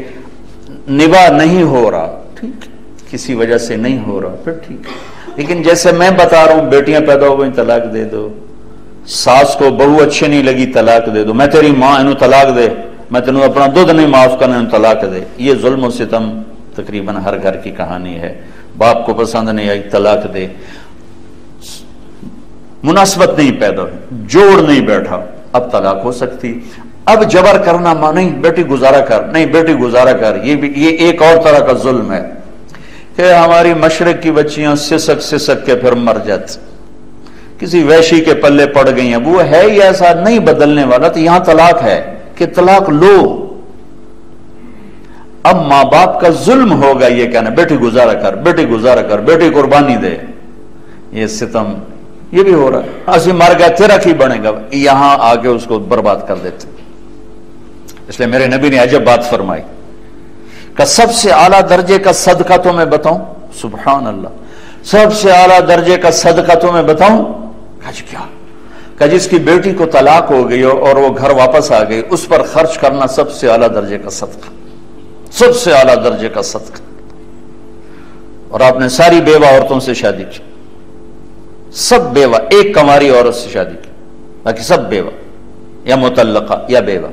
نباہ نہیں ہو رہا، ٹھیک، کسی وجہ سے نہیں ہو رہا، پھر ٹھیک ہے۔ لیکن جیسے میں بتا رہا ہوں، بیٹیاں پیدا ہو گئی طلاق دے دو، ساس کو بہو اچھی نہیں لگی طلاق دے دو، میں تیری ماں انہوں طلاق دے، میں تینوں اپنا دودھ نہیں معاف کرنا انہوں طلاق دے۔ یہ ظلم و ستم تقریباً ہر گھر کی کہانی ہے۔ باپ کو پسند نہیں آئی طلاق دے، مناسبت نہیں پیدا ہوئی، جوڑ نہیں بیٹھا، اب طلاق ہو سکتی۔ اب جبر کرنا نہیں، بیٹی گزارا کر، نہیں بیٹی گزارا کر، یہ ایک اور طرح کا ظلم ہے کہ ہماری مشرق کی بچیاں سسک سسک کے پھر مر جاتی، کسی ویشی کے پلے پڑ گئی ہیں، وہ ہے ہی ایسا نہیں بدلنے والا، تو یہاں طلاق ہے کہ طلاق لو۔ اب ماں باپ کا ظلم ہوگا یہ کہنا بیٹی گزارا کر، بیٹی گزارا کر، بیٹی قربانی دے، یہ ستم یہ بھی ہو رہا ہے۔ اسی مر گیا تیرا کی بنے گا، یہاں آگے اس کو برباد کر دیتے۔ اس لیے میرے نبی نے عجب بات فرمائی کہ سب سے اعلیٰ درجے کا صدقہ تو میں بتاؤں، سبحان اللہ، سب سے اعلیٰ درجے کا صدقہ تو میں بتاؤں، کیا کہ جس کی بیٹی کو طلاق ہو گئی اور وہ گھر واپس آ گئی، اس پر خرچ کرنا سب سے اعلیٰ درجے کا صدقہ، سب سے اعلیٰ درجے کا صدقہ۔ اور آپ نے ساری بیوہ عورتوں سے شادی کی، سب بیوہ، ایک کنواری عورت سے شادی کی، باقی سب بیوہ یا مطلقہ یا بیوہ،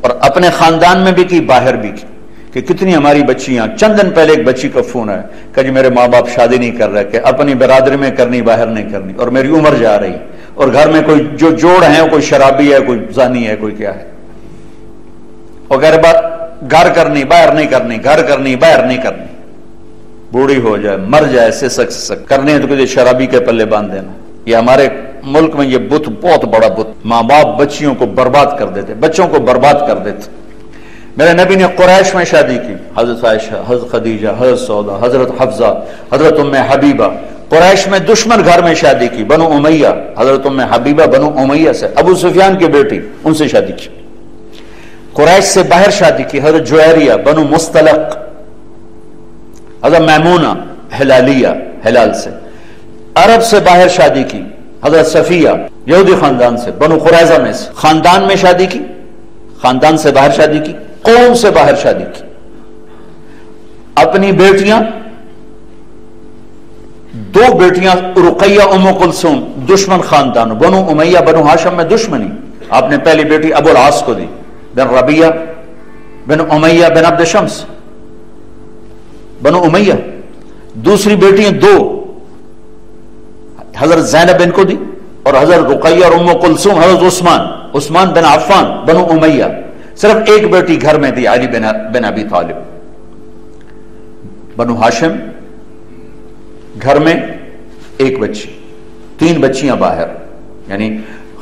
اور اپنے خاندان میں بھی کی، باہر بھی کی۔ کہ کتنی ہماری بچیاں، چند دن پہلے ایک بچی کا فون ہے کہ جی میرے ماں باپ شادی نہیں کر رہے، کہ اپنی برادری میں کرنی، باہر نہیں کرنی، اور میری عمر جا رہی، اور گھر میں کوئی جو جوڑ ہیں، کوئی شرابی ہے، کوئی زانی ہے، کوئی کیا ہے، اور گھر کرنی، باہر نہیں کرنی، گھر کرنی، باہر نہیں کرنی، بوڑھی ہو جائے، مر جائے، سسک سسک کرنے ہیں تو کسی شرابی کے پلے باندھ دینا۔ یہ ہمارے ملک میں یہ بت بہت بڑا بت، ماں باپ بچیوں کو برباد کر دیتے، بچوں کو برباد کر دیتے۔ میرے نبی نے قریش میں شادی کی، حضرت عائشہ، حضرت خدیجہ، حضرت سودا، حضرت حفصہ، حضرت ام حبیبہ۔ قریش میں دشمن گھر میں شادی کی، بنو امیہ، حضرت ام حبیبہ بنو امیہ سے، ابو سفیان کی بیٹی، ان سے شادی کی۔ قریش سے باہر شادی کی، حضرت جویریہ بنو مستلق، حضرت میمونہ ہلالیہ، ہلال سے۔ عرب سے باہر شادی کی، حضرت صفیہ یہودی خاندان سے، بنو قریظہ میں سے، خاندان میں شادی کی، خاندان سے باہر شادی کی، قوم سے باہر شادی کی۔ اپنی بیٹیاں، 2 بیٹیاں رقیہ ام کلثوم، دشمن خاندان، بنو امیہ بنو ہاشم میں دشمنی، آپ نے پہلی بیٹی ابو العاص کو دی، بن ربیہ بن امیہ بن عبد شمس، بنو امیہ۔ دوسری بیٹیاں 2 حضرت زینب ان کو دی، اور حضرت رقیہ اور ام کلثوم حضرت عثمان بن عفان بنو امیہ۔ صرف ایک بیٹی گھر میں دی، علی بن ابی طالب۔ بنو ہاشم گھر میں ایک بچی، 3 بچیاں باہر، یعنی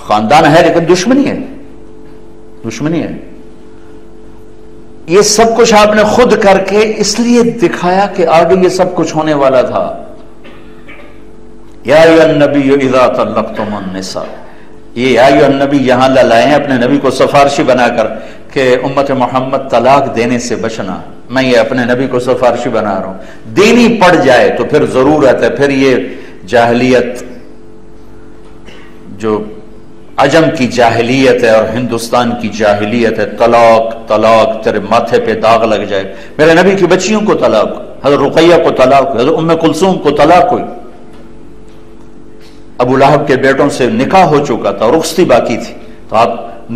خاندان ہے لیکن دشمنی ہے، دشمنی ہے۔ یہ سب کچھ آپ نے خود کر کے اس لیے دکھایا کہ آگے یہ سب کچھ ہونے والا تھا۔ یا ایھا النبی اذا طلقتم النساء، یہ یا ایھا النبی یہاں لائے ہیں اپنے نبی کو سفارشی بنا کر کہ امت محمد طلاق دینے سے بچنا، میں یہ اپنے نبی کو سفارشی بنا رہا ہوں۔ دینی پڑ جائے تو پھر ضرورت ہے، پھر یہ جاہلیت جو عجم کی جاہلیت ہے اور ہندوستان کی جاہلیت ہے، طلاق طلاق، تیرے ماتھے پہ داغ لگ جائے۔ میرے نبی کی بچیوں کو طلاق، حضرت رقیہ کو طلاق، حضرت ام کلثوم کو طلاق ہوئی۔ ابو لہب کے بیٹوں سے نکاح ہو چکا تھا، رخصتی باقی تھی، تو آپ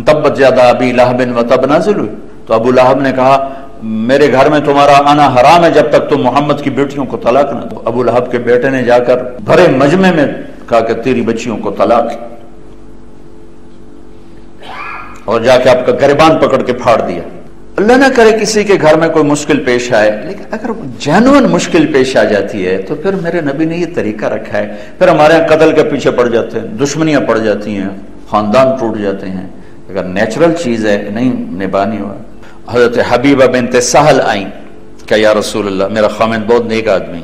تبت یدا ابی لہب وتب نازل ہوئی، تو ابو لہب نے کہا میرے گھر میں تمہارا آنا حرام ہے جب تک تم محمد کی بیٹیوں کو طلاق نہ دو۔ ابو لہب کے بیٹے نے جا کر بھرے مجمع میں کہا کہ تیری بچیوں کو طلاق، اور جا کے آپ کا گریبان پکڑ کے پھاڑ دیا۔ اللہ نہ کرے کسی کے گھر میں کوئی مشکل پیش آئے، لیکن اگر جینوئن مشکل پیش آ جاتی ہے تو پھر میرے نبی نے یہ طریقہ رکھا ہے. پھر ہمارے یہاں قتل کے پیچھے پڑ جاتے ہیں، دشمنیاں پڑ جاتی ہیں، خاندان ٹوٹ جاتے ہیں. اگر نیچرل چیز ہے نہیں نبھانی ہوا. حضرت حبیبہ بنت سہل آئیں کہ یا رسول اللہ میرا خامند بہت نیک آدمی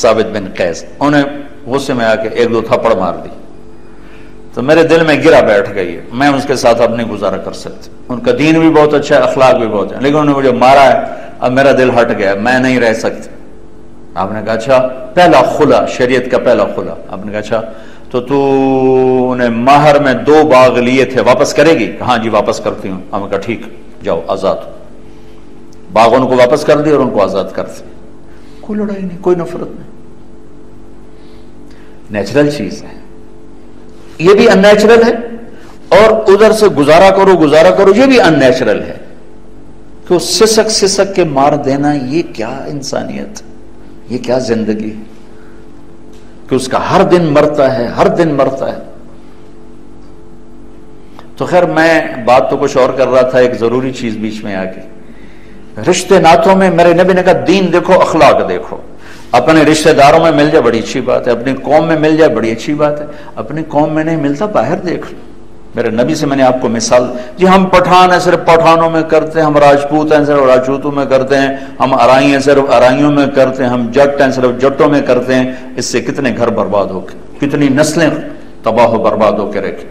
ثابت بن قیس، انہیں غصے میں آ کے ایک دو تھپڑ مار دی تو میرے دل میں گرا بیٹھ گئی ہے، میں اس کے ساتھ اب نہیں گزارا کر سکتی. ان کا دین بھی بہت اچھا ہے، اخلاق بھی بہت ہے، لیکن انہوں نے مجھے مارا ہے، اب میرا دل ہٹ گیا، میں نہیں رہ سکتی. آپ نے کہا اچھا، پہلا خلا، شریعت کا پہلا خلا. آپ نے کہا اچھا تو نے مہر میں 2 باغ لیے تھے، واپس کرے گی؟ ہاں جی واپس کرتی ہوں. ہم نے کہا ٹھیک، جاؤ آزاد ہو. باغوں کو واپس کر دی اور ان کو آزاد کر دی. کوئی لڑائی نہیں، کوئی نفرت نہیں، نیچرل چیز ہے. یہ بھی ان نیچرل ہے، اور ادھر سے گزارا کرو یہ بھی ان نیچرل ہے کہ سسک کے مار دینا. یہ کیا انسانیت، یہ کیا زندگی کہ اس کا ہر دن مرتا ہے. تو خیر میں بات تو کچھ اور کر رہا تھا، ایک ضروری چیز بیچ میں آ گئی. رشتے ناتوں میں میرے نبی نے کہا دین دیکھو، اخلاق دیکھو. اپنے رشتہ داروں میں مل جائے بڑی اچھی بات ہے، اپنی قوم میں مل جائے بڑی اچھی بات ہے، اپنی قوم میں نہیں ملتا باہر دیکھ لو. میرے نبی سے میں نے آپ کو مثال، جی ہم پٹھان ہیں صرف پٹھانوں میں کرتے ہیں، ہم راجپوت ہیں صرف راجپوتوں میں کرتے ہیں، ہم ارائی ہیں صرف ارائیوں میں کرتے ہیں، ہم جٹ ہیں صرف جٹوں میں کرتے ہیں. اس سے کتنے گھر برباد ہو کے، کتنی نسلیں تباہ و برباد ہو کے رکھیں.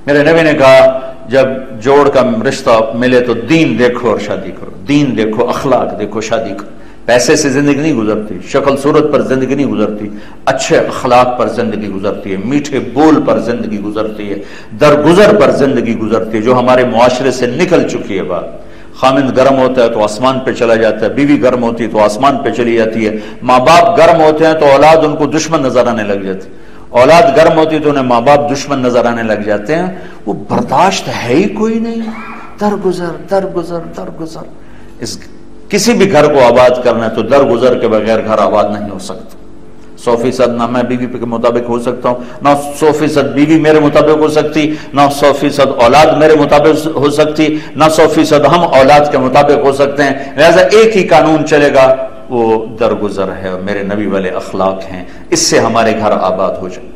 میرے نبی نے کہا جب جوڑ کا رشتہ ملے تو دین دیکھو اور شادی کرو، دین دیکھو، اخلاق دیکھو، شادی کرو. پیسے سے زندگی نہیں گزرتی، شکل صورت پر زندگی نہیں گزرتی، اچھے اخلاق پر زندگی گزرتی ہے، میٹھے بول پر زندگی گزرتی ہے، درگزر پر زندگی گزرتی ہے جو ہمارے معاشرے سے نکل چکی ہے. بات خامند گرم ہوتا ہے تو آسمان پہ چلا جاتا ہے، بیوی گرم ہوتی ہے تو آسمان پہ چلی جاتی ہے، ماں باپ گرم ہوتے ہیں تو اولاد ان کو دشمن نظر آنے لگ جاتی ہے، اولاد گرم ہوتی ہے تو انہیں ماں باپ دشمن نظر آنے لگ جاتے ہیں. وہ برداشت ہے ہی کوئی نہیں، درگزر. کسی بھی گھر کو آباد کرنا ہے تو درگزر کے بغیر گھر آباد نہیں ہو سکتا. 100% نہ میں بیوی کے مطابق ہو سکتا ہوں، نہ 100% بیوی میرے مطابق ہو سکتی، نہ 100% اولاد میرے مطابق ہو سکتی، نہ 100% ہم اولاد کے مطابق ہو سکتے ہیں. لہذا ایک ہی قانون چلے گا، وہ درگزر ہے اور میرے نبی والے اخلاق ہیں، اس سے ہمارے گھر آباد ہو جائیں.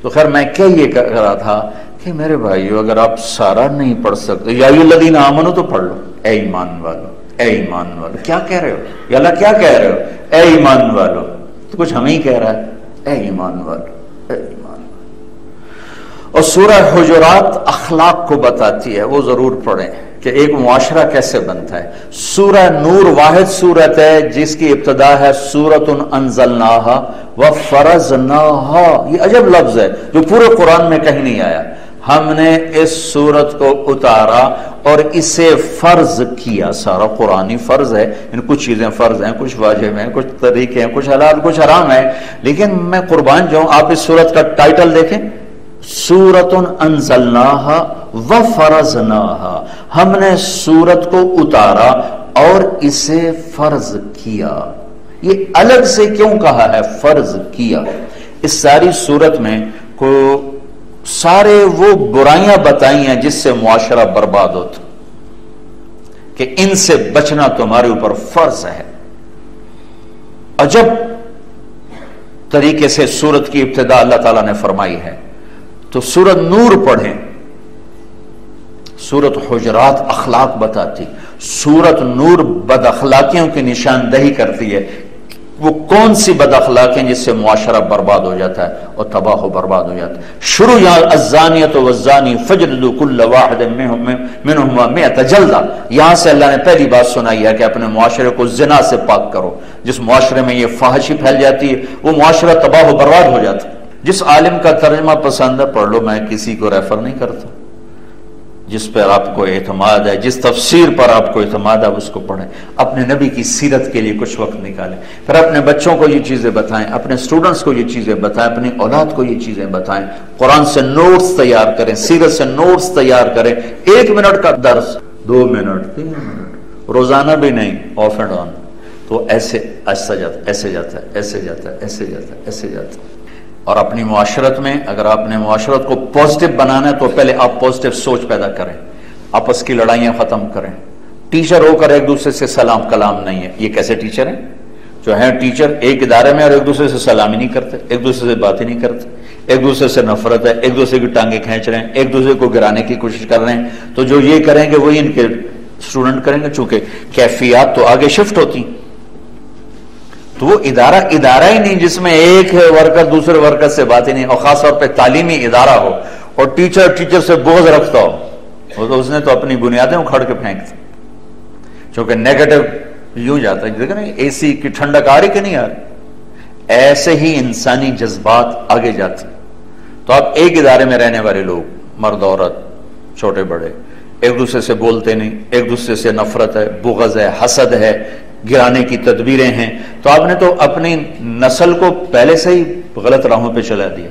تو خیر میں کیا یہ کہہ رہا تھا کہ میرے بھائیو اگر آپ سارا نہیں پڑھ سکتے، یا ایھا الذین آمنوا تو پڑھ لو. اے ایمان والو، اے ایمان والو، کیا کہہ رہے ہو یا اللہ کیا کہہ رہے ہو؟ اے ایمان والو. تو کچھ ہمیں ہی کہہ رہا ہے، اے ایمان والو، اے ایمان والو. اور سورہ حجرات اخلاق کو بتاتی ہے، وہ ضرور پڑھیں کہ ایک معاشرہ کیسے بنتا ہے. سورہ نور واحد سورت ہے جس کی ابتدا ہے سورۃ انزلناہا وفرضناہا. یہ عجب لفظ ہے جو پورے قرآن میں کہیں نہیں آیا. ہم نے اس سورت کو اتارا اور اسے فرض کیا. سارا قرآنی فرض ہے، ان کچھ چیزیں فرض ہیں، کچھ واجب ہیں، کچھ طریقے ہیں، کچھ حلال کچھ حرام ہے. لیکن میں قربان جاؤں، آپ اس سورت کا ٹائٹل دیکھیں، سورۃ انزلناہا وفرضناہا. ہم نے سورت کو اتارا اور اسے فرض کیا. یہ الگ سے کیوں کہا ہے فرض کیا؟ اس ساری سورت میں کو سارے وہ برائیاں بتائی ہیں جس سے معاشرہ برباد ہوتا، کہ ان سے بچنا تمہارے اوپر فرض ہے. عجب طریقے سے سورت کی ابتدا اللہ تعالیٰ نے فرمائی ہے. تو سورت نور پڑھیں، سورت حجرات اخلاق بتاتی، سورت نور بد اخلاقیوں کی نشاندہی کرتی ہے. وہ کون سی بد اخلاقیں جس سے معاشرہ برباد ہو جاتا ہے اور تباہ و برباد ہو جاتا ہے. شروع یہاں الزانیۃ والزانی فجلدوا کل واحد منہما 100 جلدہ. یہاں سے اللہ نے پہلی بات سنائی ہے کہ اپنے معاشرے کو زنا سے پاک کرو. جس معاشرے میں یہ فحشی پھیل جاتی ہے وہ معاشرہ تباہ و برباد ہو جاتا ہے. جس عالم کا ترجمہ پسند ہے پڑھ لو، میں کسی کو ریفر نہیں کرتا. جس پر آپ کو اعتماد ہے، جس تفسیر پر آپ کو اعتماد ہے اس کو پڑھیں. اپنے نبی کی سیرت کے لیے کچھ وقت نکالیں، پھر اپنے بچوں کو یہ چیزیں بتائیں، اپنے سٹوڈنٹس کو یہ چیزیں بتائیں، اپنی اولاد کو یہ چیزیں بتائیں. قرآن سے نوٹس تیار کریں، سیرت سے نوٹس تیار کریں. 1 منٹ کا درس 2 منٹ 3 منٹ روزانہ بھی نہیں، آف اینڈ آن. تو ایسے ایسا جاتا ہے، ایسے جاتا ہے، ایسے جاتا ہے، ایسے جاتا ہے، ایسے جاتا ہے. اور اپنی معاشرت میں اگر آپ نے معاشرت کو پازیٹو بنانا ہے تو پہلے آپ پازیٹو سوچ پیدا کریں. آپس کی لڑائیاں ختم کریں. ٹیچر ہو کر ایک دوسرے سے سلام کلام نہیں ہے. یہ کیسے ٹیچر ہیں؟ جو ہیں ٹیچر ایک ادارے میں اور ایک دوسرے سے سلام ہی نہیں کرتے, ایک دوسرے سے بات ہی نہیں کرتے, ایک دوسرے سے نفرت ہے, ایک دوسرے کی ٹانگیں کھینچ رہے ہیں, ایک دوسرے کو گرانے کی کوشش کر رہے ہیں. تو جو یہ کریں گے وہی ان کے اسٹوڈنٹ کریں گے, چونکہ کیفیات تو آگے شفٹ ہوتی. تو وہ ادارہ ہی نہیں جس میں ایک ورکر دوسرے ورکر سے بات ہی نہیں, اور خاص طور پہ تعلیمی ادارہ ہو اور ٹیچر سے بغض رکھتا ہو, تو اس نے تو اپنی بنیادیں اکھاڑ کے پھینک دی. چونکہ نیگیٹو یوں جاتا ہے, دیکھیں اے سی کی ٹھنڈک آ رہی کہ نہیں آ رہی, ایسے ہی انسانی جذبات آگے جاتے. تو آپ ایک ادارے میں رہنے والے لوگ, مرد عورت چھوٹے بڑے, ایک دوسرے سے بولتے نہیں, ایک دوسرے سے نفرت ہے, بغض ہے, حسد ہے, گرانے کی تدبیریں ہیں, تو آپ نے تو اپنی نسل کو پہلے سے ہی غلط راہوں پہ چلا دیا.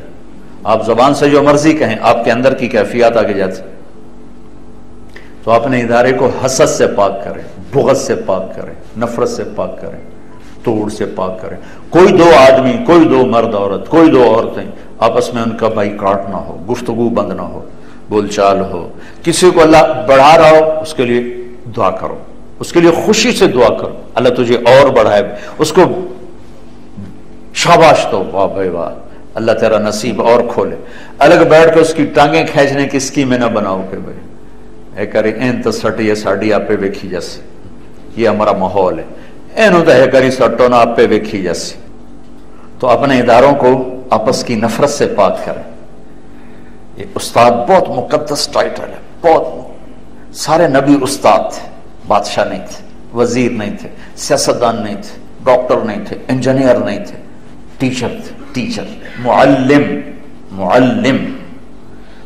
آپ زبان سے جو مرضی کہیں, آپ کے اندر کی کیفیات آگے جاتی. تو اپنے ادارے کو حسد سے پاک کریں, بغض سے پاک کریں, نفرت سے پاک کریں, توڑ سے پاک کریں. کوئی دو آدمی, کوئی دو مرد عورت, کوئی دو عورتیں آپس میں ان کا بائیکاٹ نہ ہو, گفتگو بند نہ ہو, بول چال ہو. کسی کو اللہ بڑھا رہا ہو اس کے لیے دعا کرو, اس کے لیے خوشی سے دعا کرو, اللہ تجھے اور بڑھائے, اس کو شاباش دو, واہ بھائی واہ, اللہ تیرا نصیب اور کھولے. الگ بیٹھ کے اس کی ٹانگیں کھینچنے کی اسکیمیں نہ بناؤ کہ بھائی اے کری این تو سٹی ہے ساڑی آپ پہ ویکھی جیسے, یہ ہمارا ماحول ہے, اینو تو ہے کری سٹو نہ آپ پہ ویکھی جیسے. تو اپنے اداروں کو آپس کی نفرت سے پاک کریں. یہ استاد بہت مقدس ٹائٹل ہے, بہت. سارے نبی استاد تھے, بادشاہ نہیں تھے, وزیر نہیں تھے, سیاستدان نہیں تھے, ڈاکٹر نہیں تھے, انجینئر نہیں تھے, ٹیچر تھے, ٹیچر, معلم.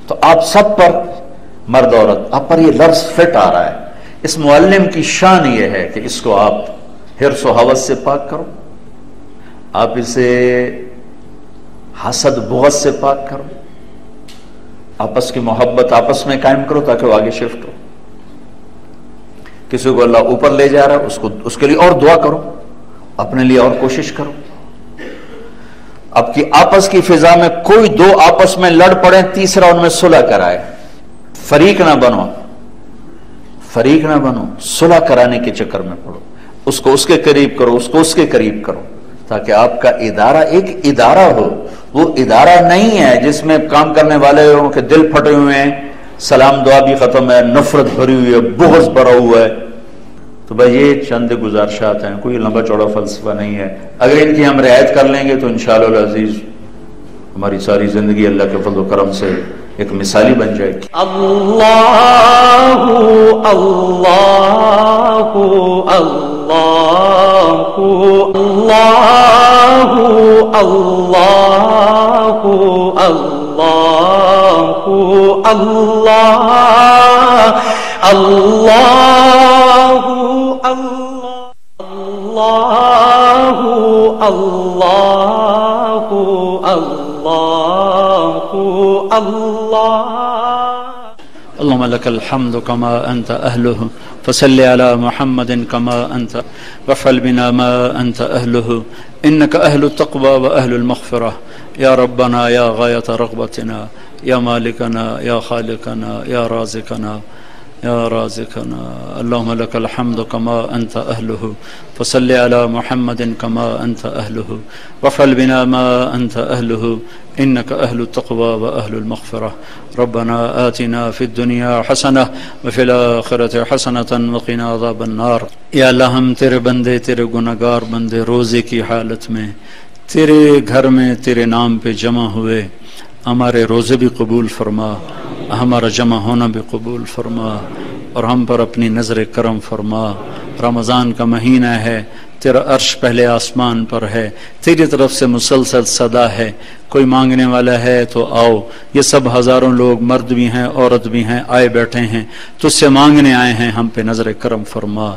تو آپ سب پر, مرد عورت, آپ پر یہ لفظ فٹ آ رہا ہے. اس معلم کی شان یہ ہے کہ اس کو آپ حرص و حوث سے پاک کرو, آپ اسے حسد بغض سے پاک کرو, آپس کی محبت آپس میں قائم کرو تاکہ وہ آگے شفٹ ہو. کسی کو اللہ اوپر لے جا رہا ہے اس کے لیے اور دعا کرو, اپنے لیے اور کوشش کرو. اب کی آپس کی فضا میں کوئی دو آپس میں لڑ پڑے, تیسرا ان میں صلح کرائے. فریق نہ بنو, صلح کرانے کے چکر میں پڑو. اس کو اس کے قریب کرو, اس کو اس کے قریب کرو, تاکہ آپ کا ادارہ ایک ادارہ ہو. وہ ادارہ نہیں ہے جس میں کام کرنے والے کے دل پھٹے ہوئے ہیں, سلام دعا بھی ختم ہے, نفرت بھری ہوئی ہے, بغض بھرا ہوا ہے. تو بھائی یہ چند گزارشات ہیں, کوئی لمبا چوڑا فلسفہ نہیں ہے. اگر ان کی ہم رعایت کر لیں گے تو انشاءاللہ العزیز ہماری ساری زندگی اللہ کے فضل و کرم سے ایک مثالی بن جائے گی. اللہ اللہ اللہ اللہ اللہ اللہ اللہ اللہ اللہ اللہ. اللهم لك الحمد كما أنت أهله فصل على محمد كما أنت وافعل بنا ما أنت أهله إنك أهل التقوى وأهل المغفرة يا ربنا يا غاية رغبتنا يا مالكنا يا خالقنا يا رازقنا يا رازقنا. اللهم لك الحمد كما أنت أهله فصل على محمد كما أنت أهله وافعل بنا ما أنت أهله إنك أهل التقوى وأهل المغفرة. ربنا آتنا في الدنيا حسنة وفي الآخرة حسنة وقنا عذاب النار. یا اللہ ہم تیرے بندے, تیرے گناہگار بندے, روزے کی حالت میں تیرے گھر میں تیرے نام پہ جمع ہوئے. ہمارے روزے بھی قبول فرما, ہمارا جمع ہونا بھی قبول فرما, اور ہم پر اپنی نظر کرم فرما. رمضان کا مہینہ ہے, تیرا عرش پہلے آسمان پر ہے, تیری طرف سے مسلسل صدا ہے. کوئی مانگنے والا ہے تو آؤ. یہ سب ہزاروں لوگ, مرد بھی ہیں عورت بھی ہیں, آئے بیٹھے ہیں, تجھ سے مانگنے آئے ہیں. ہم پہ نظر کرم فرما.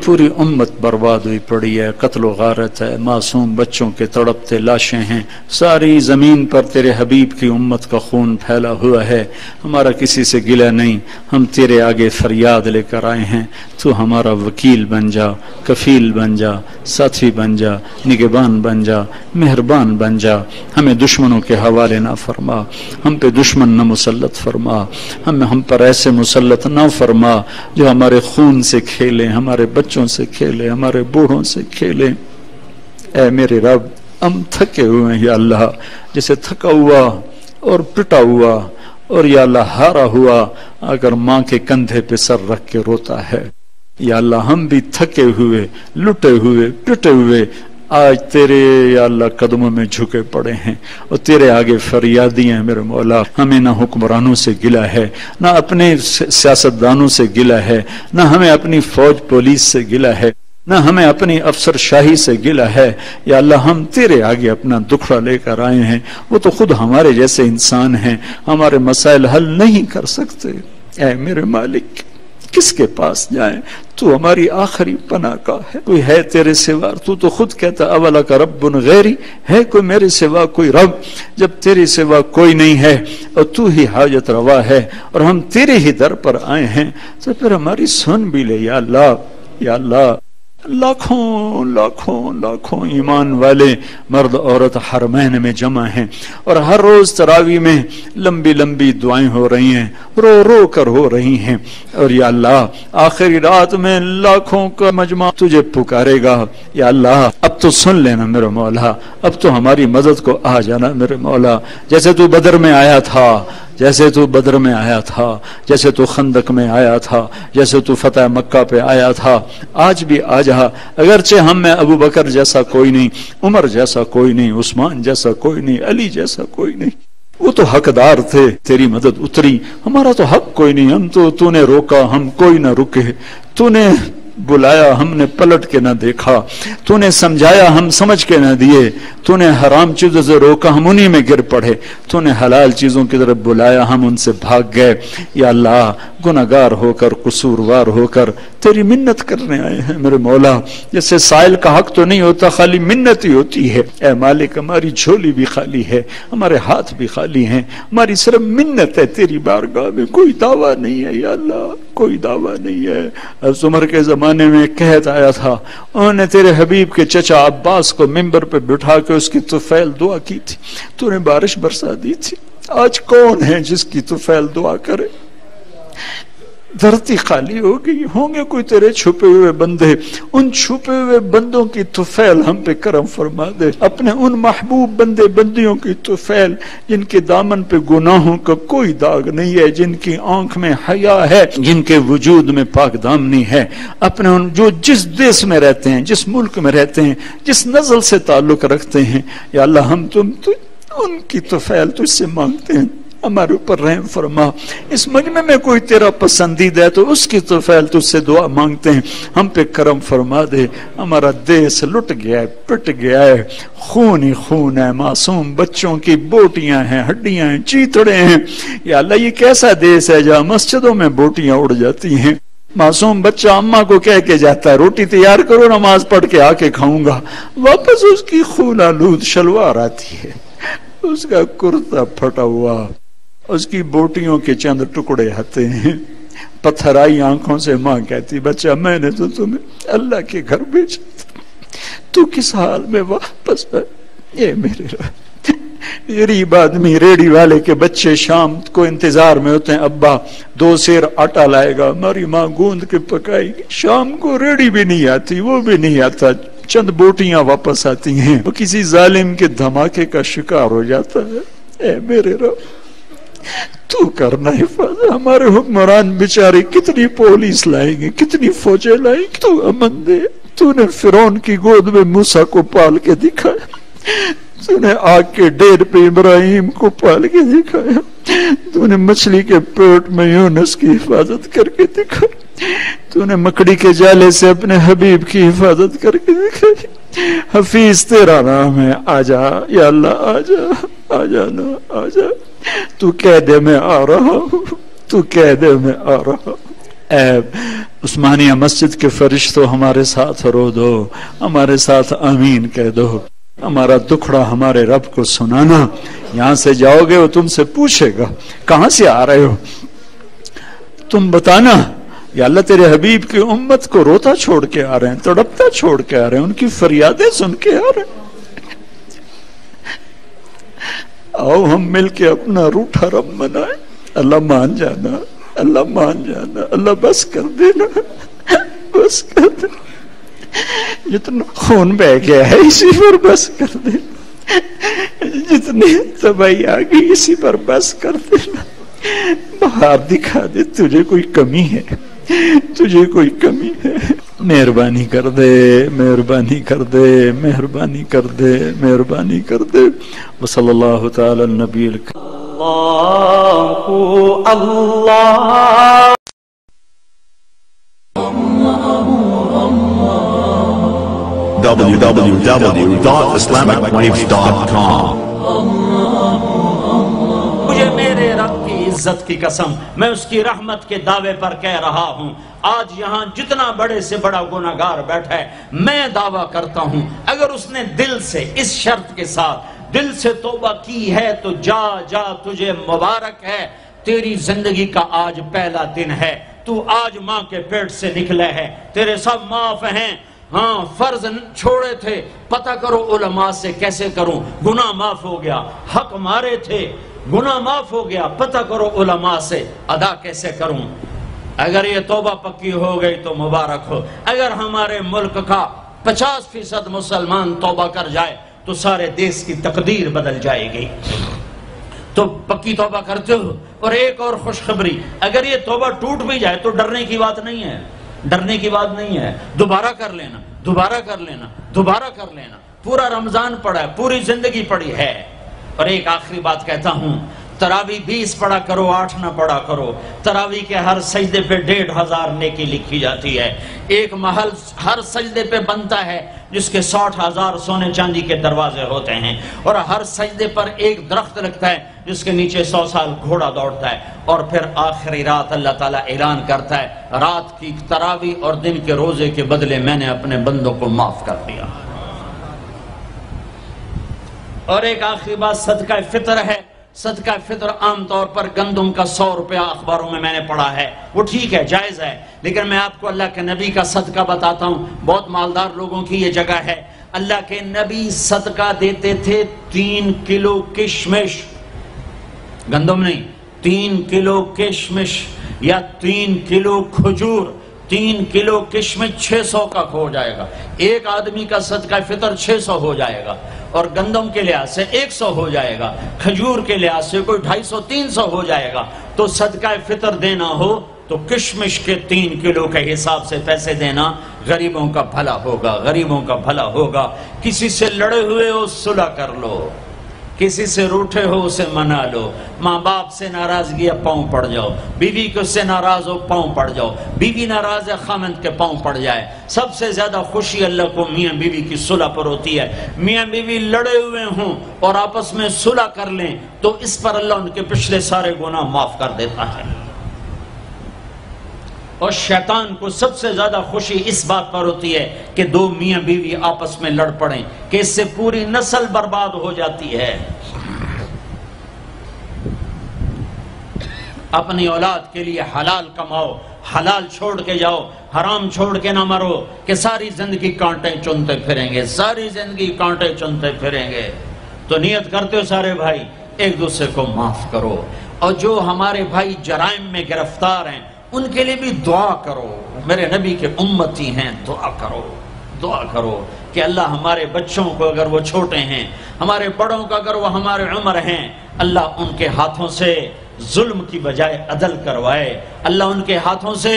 پوری امت برباد ہوئی پڑی ہے, قتل و غارت ہے, معصوم بچوں کے تڑپتے لاشیں ہیں. ساری زمین پر تیرے حبیب کی امت کا خون پھیلا ہوا ہے. ہمارا کسی سے گلہ نہیں, ہم تیرے آگے فریاد لے کر آئے ہیں. تو ہمارا وکیل بن جا, کفیل بن جا, ساتھی بن جا, نگہبان بن جا, مہربان بن جا. ہمیں دشمن دشمنوں کے حوالے نہ فرما، ہم پہ دشمن نہ مسلط فرما، ہم پر ایسے مسلط نہ فرما جو ہمارے خون سے کھیلیں، ہمارے بچوں سے کھیلیں، ہمارے بوڑھوں سے کھیلیں۔ اے میرے رب، ہم تھکے ہوئے ہیں یا اللہ، جیسے تھکا ہوا اور پٹا ہوا اور یا اللہ ہارا ہوا اگر ماں کے کندھے پہ سر رکھ کے روتا ہے، یا اللہ ہم بھی تھکے ہوئے، لٹے ہوئے، پٹے ہوئے آج تیرے یا اللہ قدموں میں جھکے پڑے ہیں اور تیرے آگے فریادی ہیں میرے مولا۔ ہمیں نہ حکمرانوں سے گلہ ہے، نہ اپنے سیاستدانوں سے گلہ ہے، نہ ہمیں اپنی فوج پولیس سے گلہ ہے، نہ ہمیں اپنی افسر شاہی سے گلہ ہے۔ یا اللہ ہم تیرے آگے اپنا دکھڑا لے کر آئے ہیں، وہ تو خود ہمارے جیسے انسان ہیں، ہمارے مسائل حل نہیں کر سکتے۔ اے میرے مالک، کس کے پاس جائیں؟ تو ہماری آخری پناہ کا ہے، کوئی ہے تیرے سوا؟ تو خود کہتا اولک رب غیری، ہے کوئی میرے سوا کوئی رب؟ جب تیرے سوا کوئی نہیں ہے اور تو ہی حاجت روا ہے اور ہم تیرے ہی در پر آئے ہیں، تو پھر ہماری سن بھی لے یا اللہ۔ یا اللہ، لاکھوں لاکھوں لاکھوں ایمان والے مرد عورت حرمین میں جمع ہیں اور ہر روز تراویح میں لمبی لمبی دعائیں ہو رہی ہیں، رو رو کر ہو رہی ہیں، اور یا اللہ آخری رات میں لاکھوں کا مجمع تجھے پکارے گا۔ یا اللہ اب تو سن لینا میرے مولا، اب تو ہماری مدد کو آ جانا میرے مولا، جیسے تو بدر میں آیا تھا، جیسے تو بدر میں آیا تھا، جیسے تو خندق میں آیا تھا، جیسے تو فتح مکہ پہ آیا تھا، آج بھی آ جا۔ اگرچہ ہم میں ابو بکر جیسا کوئی نہیں، عمر جیسا کوئی نہیں، عثمان جیسا کوئی نہیں، علی جیسا کوئی نہیں، وہ تو حقدار تھے، تیری مدد اتری، ہمارا تو حق کوئی نہیں، ہم تو نے روکا ہم کوئی نہ رکے، تو نے بلایا ہم نے پلٹ کے نہ دیکھا، تو نے سمجھایا ہم سمجھ کے نہ دیے، تو نے حرام چیزوں سے روکا ہم انہی میں گر پڑے، تو نے حلال چیزوں کی طرف بلایا ہم ان سے بھاگ گئے۔ یا اللہ گناہگار ہو کر، قصوروار ہو کر تیری منت کرنے آئے ہیں میرے مولا، جیسے سائل کا حق تو نہیں ہوتا، خالی منت ہی ہوتی ہے۔ اے مالک ہماری جھولی بھی خالی ہے، ہمارے ہاتھ بھی خالی ہیں، ہماری صرف منت ہے تیری بارگاہ میں، کوئی دعویٰ نہیں ہے یا اللہ، کوئی دعویٰ نہیں ہے۔ حضرت عمر کے زمانے میں قحط آیا تھا، انہوں نے تیرے حبیب کے چچا عباس کو ممبر پہ بٹھا کے اس کی طفیل دعا کی تھی، تو نے بارش برسا دی تھی۔ آج کون ہے جس کی طفیل دعا کرے؟ دھرتی خالی ہو گئی، ہوں گے کوئی تیرے چھپے ہوئے بندے، ان چھپے ہوئے بندوں کی طفیل ہم پہ کرم فرما دے، اپنے ان محبوب بندے بندیوں کی طفیل جن کے دامن پہ گناہوں کا کوئی داغ نہیں ہے، جن کی آنکھ میں حیا ہے، جن کے وجود میں پاک دامنی ہے، اپنے ان جو جس دیس میں رہتے ہیں، جس ملک میں رہتے ہیں، جس نسل سے تعلق رکھتے ہیں، یا اللہ ہم تم ان کی طفیل تجھ سے مانگتے ہیں، ہمارے اوپر رحم فرما۔ اس مجمع میں کوئی تیرا پسندیدہ ہے تو اس کی طفیل تجھ سے دعا مانگتے ہیں، ہم پہ کرم فرما دے۔ ہمارا دیس لٹ گیا ہے، پٹ گیا ہے، خون ہی خون ہے، معصوم بچوں کی بوٹیاں ہیں، ہڈیاں ہیں، چیتڑے ہیں۔ یا اللہ یہ کیسا دیس ہے جہاں مسجدوں میں بوٹیاں اڑ جاتی ہیں، معصوم بچہ اماں کو کہہ کے جاتا ہے روٹی تیار کرو نماز پڑھ کے آ کے کھاؤں گا، واپس اس کی خون آلود شلوار آتی ہے، اس کا کرتا پھٹا ہوا، اس کی بوٹیوں کے چند ٹکڑے آتے ہیں، پتھر آئی آنکھوں سے ماں کہتی بچہ میں نے تو تمہیں اللہ کے گھر بھیجا تھا، تو کس حال میں واپس آئے؟ یہ میرے غریب آدمی ریڑی والے کے بچے شام کو انتظار میں ہوتے ہیں، ابا 2 سیر آٹا لائے گا، ہماری ماں گوند کے پکائے گی، شام کو ریڑی بھی نہیں آتی، وہ بھی نہیں آتا، چند بوٹیاں واپس آتی ہیں، وہ کسی ظالم کے دھماکے کا شکار ہو جاتا ہے۔ اے میرے رب تو کرنا حفاظت، ہمارے حکمران بیچارے کتنی پولیس لائیں گے، کتنی فوجیں لائیں گے، تو امن دے۔ تو نے فرعون کی گود میں موسیٰ کو پال کے دکھایا، تو نے آگ کے ڈیر پہ ابراہیم کو پال کے دکھایا، تو نے مچھلی کے پیٹ میں یونس کی حفاظت کر کے دکھایا، تو نے مکڑی کے جالے سے اپنے حبیب کی حفاظت کر کے دکھائی۔ حفیظ تیرا نام ہے، آجا یا اللہ، آجا، آجا نا، آجا، تو کہہ دے میں آ رہا ہوں، تو کہہ دے میں آ رہا ہوں۔ اے عثمانیہ مسجد کے فرشتوں ہمارے ساتھ رو دو، ہمارے ساتھ آمین کہہ دو، ہمارا دکھڑا ہمارے رب کو سنانا۔ یہاں سے جاؤ گے وہ تم سے پوچھے گا کہاں سے آ رہے ہو، تم بتانا یا اللہ تیرے حبیب کی امت کو روتا چھوڑ کے آ رہے ہیں، تڑپتا چھوڑ کے آ رہے ہیں، ان کی فریادیں سن کے آ رہے ہیں۔ آؤ ہم مل کے اپنا روٹھا رب منائیں. اللہ مان جانا، اللہ مان جانا، اللہ بس کر دینا، بس کر دینا. جتنا خون بہ گیا ہے اسی پر بس کر دینا، جتنی تباہی آ گئی اسی پر بس کر دینا. باہر دکھا دے تجھے کوئی کمی ہے، تجھے کوئی کمی ہے. مہربانی کر دے، مہربانی کر دے، مہربانی کر دے، مہربانی کر دے. وصلی اللہ تعالی النبی الکریم. اللہ اللہ www.islamicwaves.com. مجھے میرے رب کی عزت کی قسم، میں اس کی رحمت کے دعوے پر کہہ رہا ہوں، آج یہاں جتنا بڑے سے بڑا گناہگار بیٹھا ہے، میں دعویٰ کرتا ہوں اگر اس نے دل سے اس شرط کے ساتھ دل سے توبہ کی ہے تو جا جا تجھے مبارک ہے. تیری زندگی کا آج پہلا دن ہے، تو آج ماں کے پیٹ سے نکلے ہے، تیرے سب معاف ہیں. ہاں فرض چھوڑے تھے، پتہ کرو علماء سے کیسے کروں، گناہ معاف ہو گیا. حق مارے تھے، گناہ معاف ہو گیا، پتہ کرو علماء سے ادا کیسے کروں. اگر یہ توبہ پکی ہو گئی تو مبارک ہو. اگر ہمارے ملک کا 50% مسلمان توبہ کر جائے تو سارے دیش کی تقدیر بدل جائے گی. تو پکی توبہ کرتے ہو. اور ایک اور خوشخبری، اگر یہ توبہ ٹوٹ بھی جائے تو ڈرنے کی بات نہیں ہے، ڈرنے کی بات نہیں ہے. دوبارہ کر لینا، دوبارہ کر لینا، دوبارہ کر لینا. پورا رمضان پڑا ہے، پوری زندگی پڑی ہے. اور ایک آخری بات کہتا ہوں، تراوی 20 پڑھا کرو، 8 نہ پڑھا کرو. تراوی کے ہر سجدے پہ 1500 نیکی لکھی جاتی ہے. ایک محل ہر سجدے پہ بنتا ہے جس کے 60,000 سونے چاندی کے دروازے ہوتے ہیں، اور ہر سجدے پر ایک درخت لگتا ہے جس کے نیچے 100 سال گھوڑا دوڑتا ہے. اور پھر آخری رات اللہ تعالیٰ اعلان کرتا ہے، رات کی تراوی اور دن کے روزے کے بدلے میں نے اپنے بندوں کو معاف کر دیا. اور ایک آخری بات صدقہ فطر ہے. صدقہ فطر عام طور پر گندم کا 100 روپیہ اخباروں میں نے پڑھا ہے، وہ ٹھیک ہے، جائز ہے. لیکن میں آپ کو اللہ کے نبی کا صدقہ بتاتا ہوں. بہت مالدار لوگوں کی یہ جگہ ہے. اللہ کے نبی صدقہ دیتے تھے 3 کلو کشمش، گندم نہیں، 3 کلو کشمش یا 3 کلو کھجور. 3 کلو کشمش 600 کا ہو جائے گا. ایک آدمی کا صدقہ فطر 600 ہو جائے گا. اور گندم کے لحاظ سے 100 ہو جائے گا، کھجور کے لحاظ سے کوئی 250-300 ہو جائے گا. تو صدقہ فطر دینا ہو تو کشمش کے 3 کلو کے حساب سے پیسے دینا. غریبوں کا بھلا ہوگا، غریبوں کا بھلا ہوگا. کسی سے لڑے ہوئے ہو صلح کر لو، کسی سے روٹھے ہو اسے منا لو. ماں باپ سے ناراضگی ہے پاؤں پڑ جاؤ، بیوی کو سے ناراض ہو پاؤں پڑ جاؤ، بیوی ناراض ہے خامند کے پاؤں پڑ جائے. سب سے زیادہ خوشی اللہ کو میاں بیوی کی صلح پر ہوتی ہے. میاں بیوی لڑے ہوئے ہوں اور آپس میں صلح کر لیں تو اس پر اللہ ان کے پچھلے سارے گناہ معاف کر دیتا ہے. اور شیطان کو سب سے زیادہ خوشی اس بات پر ہوتی ہے کہ 2 میاں بیوی آپس میں لڑ پڑیں، کہ اس سے پوری نسل برباد ہو جاتی ہے. اپنی اولاد کے لیے حلال کماؤ، حلال چھوڑ کے جاؤ، حرام چھوڑ کے نہ مرو کہ ساری زندگی کانٹے چنتے پھریں گے، ساری زندگی کانٹے چنتے پھریں گے. تو نیت کرتے ہو سارے بھائی ایک دوسرے کو معاف کرو. اور جو ہمارے بھائی جرائم میں گرفتار ہیں ان کے لیے بھی دعا کرو. میرے نبی کے امتی ہیں، دعا کرو، دعا کرو کہ اللہ ہمارے بچوں کو اگر وہ چھوٹے ہیں، ہمارے بڑوں کو اگر وہ ہمارے عمر ہیں، اللہ ان کے ہاتھوں سے ظلم کی بجائے عدل کروائے. اللہ ان کے ہاتھوں سے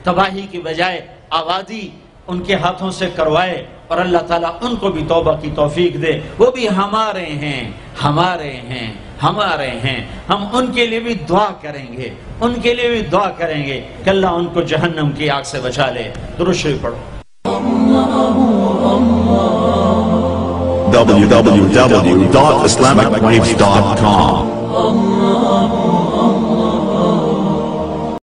تباہی کی بجائے آبادی ان کے ہاتھوں سے کروائے. اور اللہ تعالیٰ ان کو بھی توبہ کی توفیق دے. وہ بھی ہمارے ہیں، ہمارے ہیں، ہمارے ہیں. ہم ان کے لیے بھی دعا کریں گے، ان کے لیے بھی دعا کریں گے کہ اللہ ان کو جہنم کی آگ سے بچا لے. درود شریف پڑھو. www.islamicwaves.com